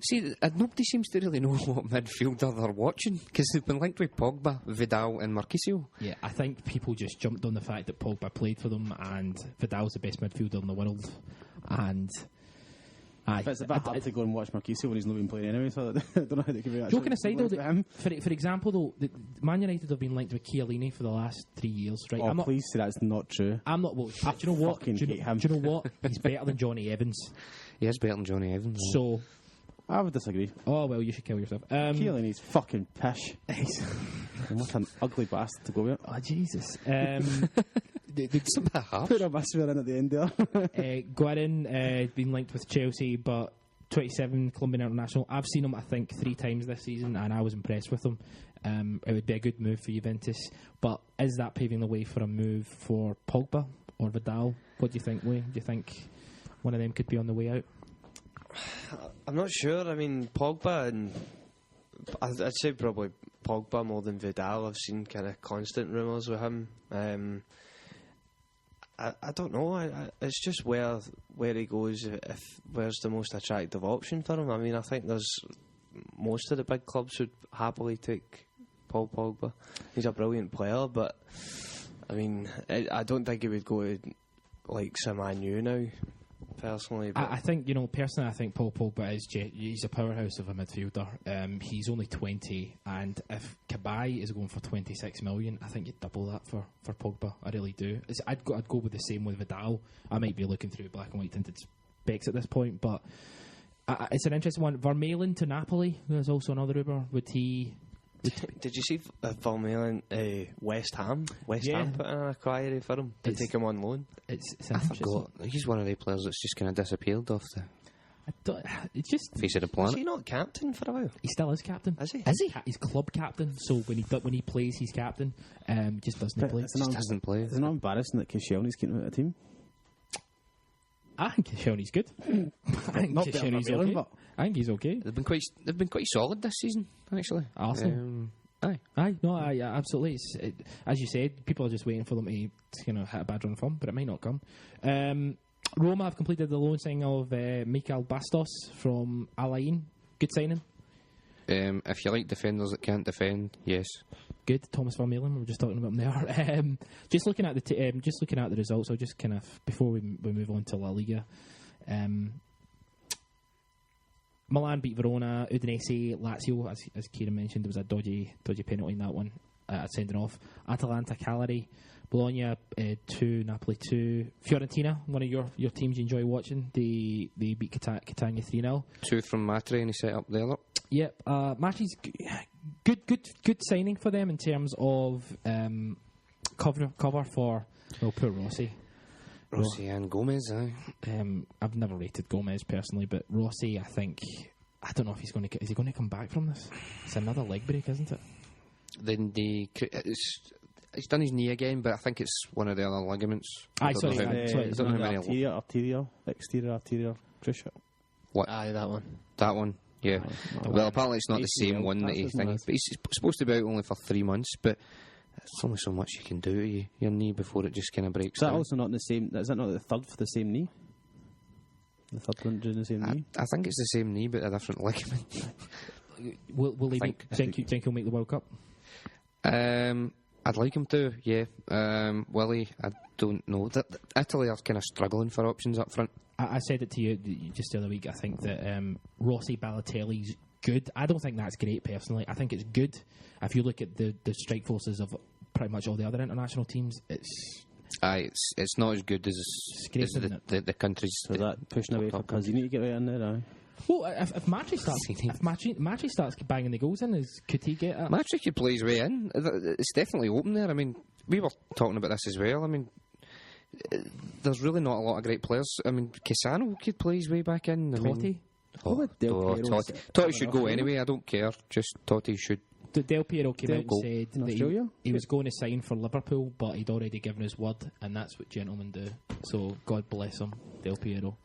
See, nobody seems to really know what midfielder they're watching, because they've been linked with Pogba, Vidal and Marquisio. Yeah, I think people just jumped on the fact that Pogba played for them and Vidal's the best midfielder in the world, and Aye. But it's a bit hard to go and watch Marquise when he's not been playing anyway, so I don't know how they could be actually... Joking aside, though, him. for example, though, Man United have been linked with Chiellini for the last 3 years, right? Oh, please say that's not true. I'm not... Well, do you know what? fucking hate him. Do you know what? He's better than Johnny Evans. He is better than Johnny Evans. So... I would disagree. Oh, well, you should kill yourself. Chiellini's fucking pish. And what an ugly bastard to go with. Oh, Jesus. It's a bit harsh. Put a whisper in at the end there. Guerin been linked with Chelsea, but 27 Colombian international. I've seen him, I think, 3 times this season, and I was impressed with him. It would be a good move for Juventus, but is that paving the way for a move for Pogba or Vidal? What do you think, Wayne? Do you think one of them could be on the way out? I'm not sure. I mean, Pogba and I'd say probably Pogba more than Vidal. I've seen kind of constant rumours with him. I don't know. It's just where he goes. If where's the most attractive option for him? I mean, I think there's most of the big clubs would happily take Paul Pogba. He's a brilliant player, but I mean, I don't think he would go to like Sermanni now. Personally, I think, personally, I think Paul Pogba he's a powerhouse of a midfielder. He's only 20, and if Cabaye is going for 26 million, I think you'd double that for Pogba. I really do. I'd go with the same with Vidal. I might be looking through black and white tinted specs at this point, but it's an interesting one. Vermaelen to Napoli. There's also another rumour. Did you see Vermaelen, West Ham? West Ham put in an inquiry for him to take him on loan. It's I forgot. He's one of the players that's just kind of disappeared off the face of the planet. Is he not captain for a while? He still is captain. Is he? Is he? He's club captain. So when he plays, he's captain. Just doesn't play. Just doesn't play. Is it not embarrassing that Koscielny's getting out of the team? I think Koscielny's good. I think Not Koscielny's better okay. but I think he's okay. They've been quite solid this season, actually. Arsenal. Aye. No, absolutely. As you said, people are just waiting for them to hit a bad run of form, but it might not come. Roma have completed the loan signing of Mikael Bastos from Al Ain. Good signing. If you like defenders that can't defend, yes. Good. Thomas Vermaelen, we were just talking about him there. Just looking at the results, I'll just kind of before we move on to La Liga. Milan beat Verona, Udinese, Lazio, as Ciaran mentioned, there was a dodgy penalty in that one, sending off. Atalanta, Cagliari, Bologna 2, Napoli 2, Fiorentina, one of your teams you enjoy watching. They beat Catania 3-0. 2 from Matre, and he set up there. Yep, Matri's good signing for them in terms of cover for poor Rossi. Rossi and Gomez, aye. I've never rated Gomez personally, but Rossi, I don't know if is he going to come back from this? It's another leg break, isn't it? Then he's done his knee again, but I think it's one of the other ligaments. Sorry. Exterior arterial cruciate. What? Aye, that one. That one, yeah. Well, apparently it's not the same one that he thinks. But he's supposed to be out only for 3 months, but there's only so much you can do to your knee before it just kind of breaks. Is that also not the same? Is that not the third for the same knee? The third one doing the same knee? I think it's the same knee, but a different ligament. Will he think he'll make the World Cup? I'd like him to, yeah. Will he? I don't know. Italy are kind of struggling for options up front. I said it to you just the other week. I think that Rossi Balotelli's good. I don't think that's great personally. I think it's good. If you look at the strike forces of pretty much all the other international teams, it's not as good as the countries. So that pushing away for Cazzini to get right in there, aye. Well, if Matri starts banging the goals in, could he get it? Matri could play his way in. It's definitely open there. I mean, we were talking about this as well. I mean, there's really not a lot of great players. I mean, Cassano could play his way back in. Totti? Totti should go anyway. I don't care. Just Totti should. Del Piero came out and said that he was going to sign for Liverpool, but he'd already given his word, and that's what gentlemen do. So God bless him, Del Piero.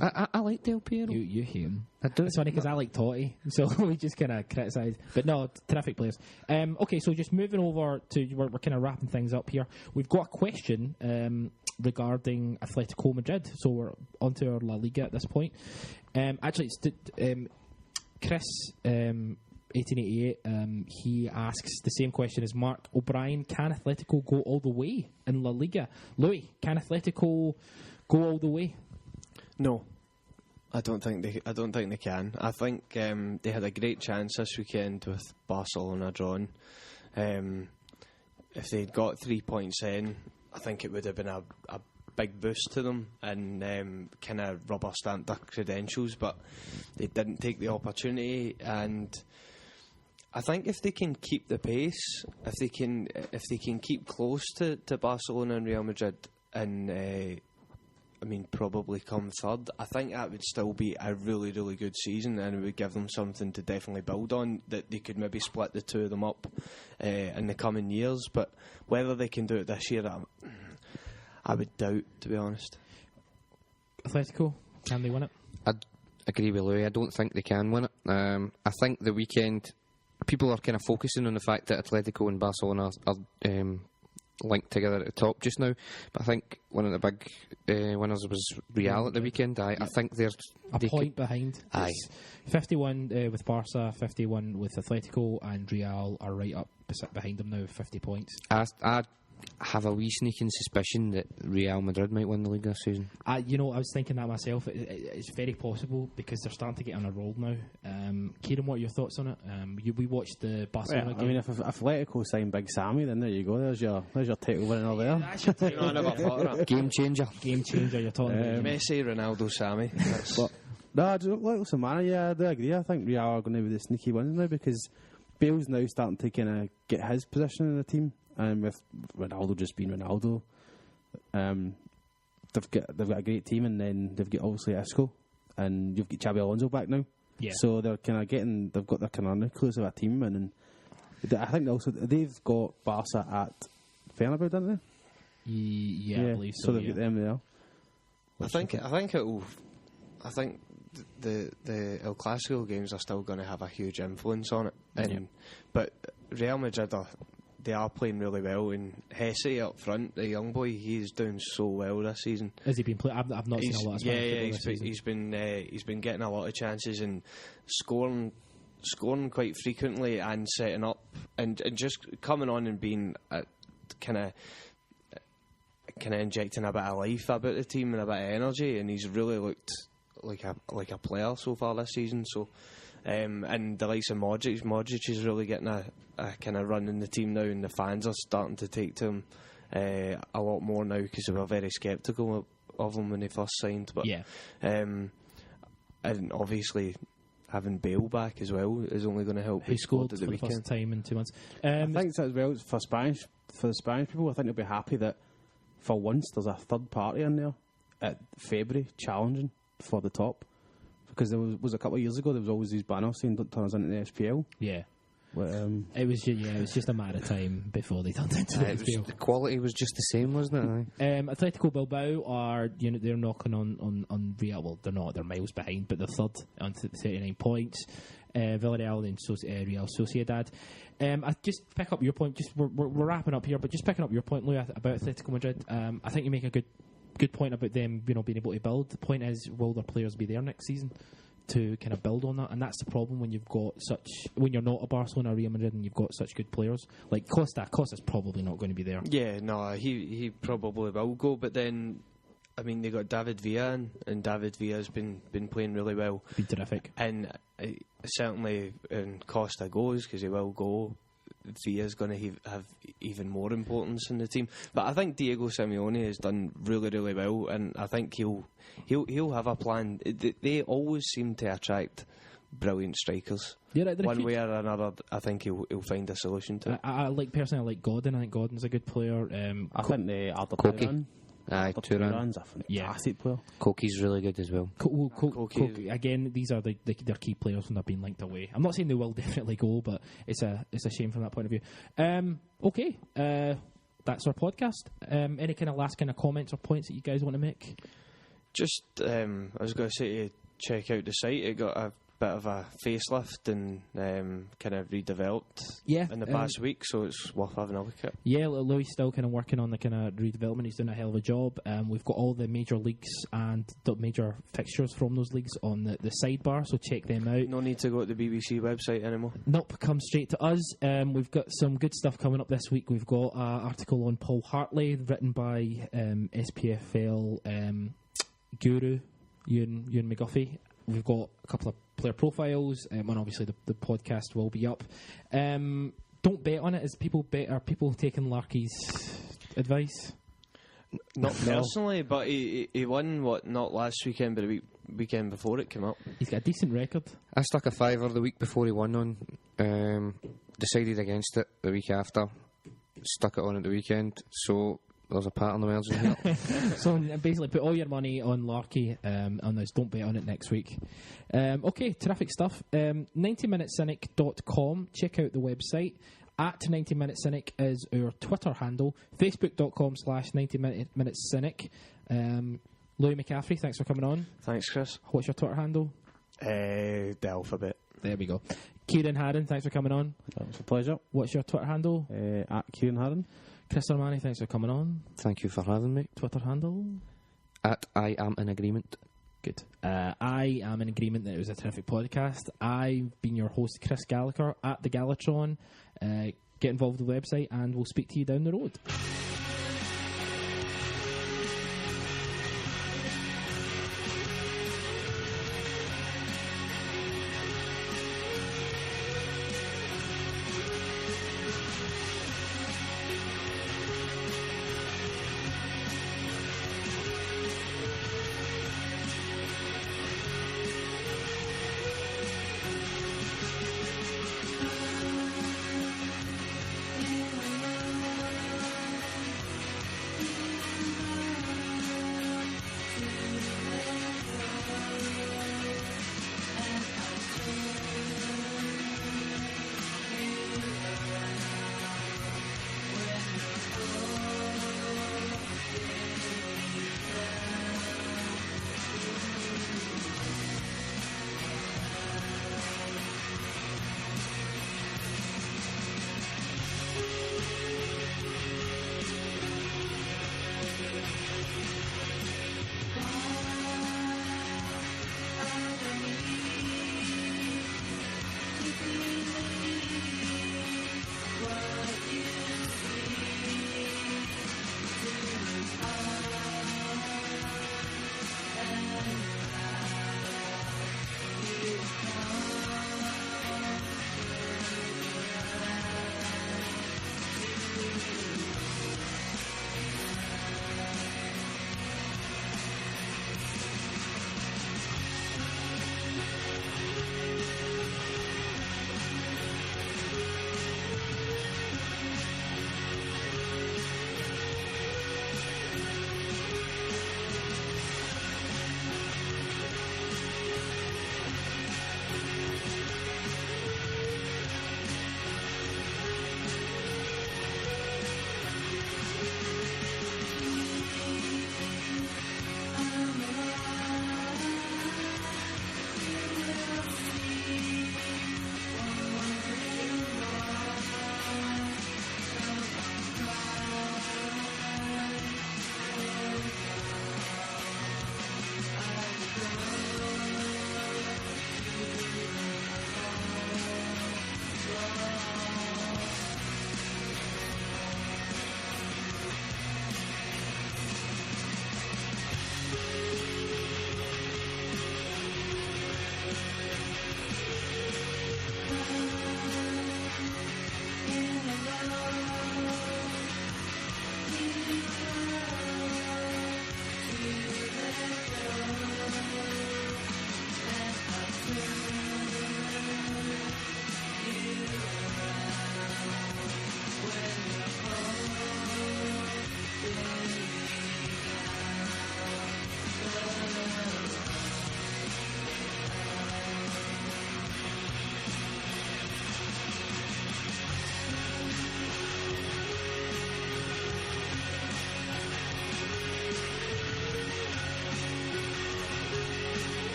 I like Del Piero. You hate him. I do. It's funny because I like Totti, so we just kind of criticise. But no, terrific players. Okay, so just moving over to we're kind of wrapping things up here. We've got a question regarding Athletico Madrid, so we're onto our La Liga at this point. Actually, it's Chris. 1888, he asks the same question as Mark O'Brien. Can Atletico go all the way in La Liga? Louis, can Atletico go all the way? No. I don't think they can. I think they had a great chance this weekend with Barcelona drawing. If they'd got 3 points in, I think it would have been a big boost to them and kind of rubber stamp their credentials, but they didn't take the opportunity. And I think if they can keep the pace, if they can keep close to Barcelona and Real Madrid, and probably come third, I think that would still be a really, really good season, and it would give them something to definitely build on, that they could maybe split the two of them up in the coming years. But whether they can do it this year, I would doubt, to be honest. Atletico, can they win it? I'd agree with Louis. I don't think they can win it. I think the weekend, people are kind of focusing on the fact that Atletico and Barcelona are linked together at the top just now, but I think one of the big winners was Real at the weekend. I think they're a point behind. Aye. 51 with Barca, 51 with Atletico, and Real are right up behind them now with 50 points. I have a wee sneaking suspicion that Real Madrid might win the Liga this season. I was thinking that myself. It's very possible because they're starting to get on a roll now. Ciaran, what are your thoughts on it? We watched the Barcelona game. I mean, if Atletico sign Big Sammy, then there you go. There's your title winner there. That's your title. I never thought of that. Game changer. You're talking about. Messi, Ronaldo, Sammy. But no, listen, man. Yeah, I do agree. I think Real are going to be the sneaky ones now because Bale's now starting to kind of get his position in the team. And with Ronaldo just being Ronaldo, they've got a great team, and then they've got obviously Isco, and you've got Xabi Alonso back now. Yeah. So they're kind of they've got their kind of nucleus of a team, and I think also they've got Barca at Bernabeu, don't they? Yeah, I believe so. So they've got them there. I think the El Clasico games are still going to have a huge influence on it, but Real Madrid they are playing really well, and Hesse up front, the young boy, he's doing so well this season. Has he been playing? I've not seen a lot of he's been getting a lot of chances and scoring quite frequently and setting up and just coming on and being kind of injecting a bit of life about the team and a bit of energy, and he's really looked like a player so far this season. So. And the likes of Modric is really getting a kind of run in the team now, and the fans are starting to take to him a lot more now because they were very sceptical of him when he first signed. But and obviously having Bale back as well is only going to help. He scored for the first time in 2 months. I think as well for the Spanish people, I think they'll be happy that for once there's a third party in there at February challenging for the top. Because there was a couple of years ago, there was always these banners saying don't turn us into the SPL. Yeah. But, it was just a matter of time before they turned into the SPL. The quality was just the same, wasn't it? Atletico Bilbao are they're knocking on Real. Well, they're not. They're miles behind, but they're third on 39 points. Villarreal and Real Sociedad. I just pick up your point. We're wrapping up here, but just picking up your point, Lou, about Atletico Madrid. I think you make a good point about them, being able to build. The point is, will their players be there next season to kind of build on that? And that's the problem when when you're not a Barcelona or Real Madrid and you've got such good players like Costa. Costa's probably not going to be there. Yeah, no, he probably will go. But then, I mean, they got David Villa in, and David Villa's been playing really well. Been terrific. And certainly, when Costa goes, because he will go, Villa's going to have even more importance in the team. But I think Diego Simeone has done really, really well, and I think he'll have a plan. They always seem to attract brilliant strikers. Yeah, right, one way or another. I think he'll find a solution to it. I like Gordon. I think Gordon's a good player. I think the Arda Turan. Aye, Turan's a fantastic player. Koki's really good as well. Koki, again, these are their key players when they're being linked away. I'm not saying they will definitely go, but it's a shame from that point of view. Okay, that's our podcast. Any kind of last kind of comments or points that you guys want to make? Just, I was going to say to check out the site. It got a bit of a facelift and kind of redeveloped in the past week, so it's worth having a look at. Yeah, Louis still kind of working on the kind of redevelopment. He's doing a hell of a job. We've got all the major leagues and the major fixtures from those leagues on the sidebar, so check them out. No need to go to the BBC website anymore. Nope, come straight to us. We've got some good stuff coming up this week. We've got an article on Paul Hartley written by SPFL guru Ewan McGuffey. We've got a couple of player profiles, and obviously the podcast will be up. Don't bet on it. Are people taking Larky's advice? Not personally, but he won not last weekend, but the weekend before it came up. He's got a decent record. I stuck a fiver the week before he won on. Decided against it the week after. Stuck it on at the weekend. So there's a pattern emerging here. So basically, put all your money on Larky on this. Don't bet on it next week. Okay, terrific stuff. 90MinuteCynic.com. Check out the website. At 90MinuteCynic is our Twitter handle. Facebook.com/90MinuteCynic. Louis McCaffrey, thanks for coming on. Thanks, Chris. What's your Twitter handle? The alphabet. There we go. Ciaran Harran, thanks for coming on. It's a pleasure. What's your Twitter handle? At Ciaran Harran. Chris Sermanni, thanks for coming on. Thank you for having me. Twitter handle? At I am in agreement. Good. I am in agreement that it was a terrific podcast. I've been your host, Chris Gallagher, at the Gallatron. Get involved with the website, and we'll speak to you down the road.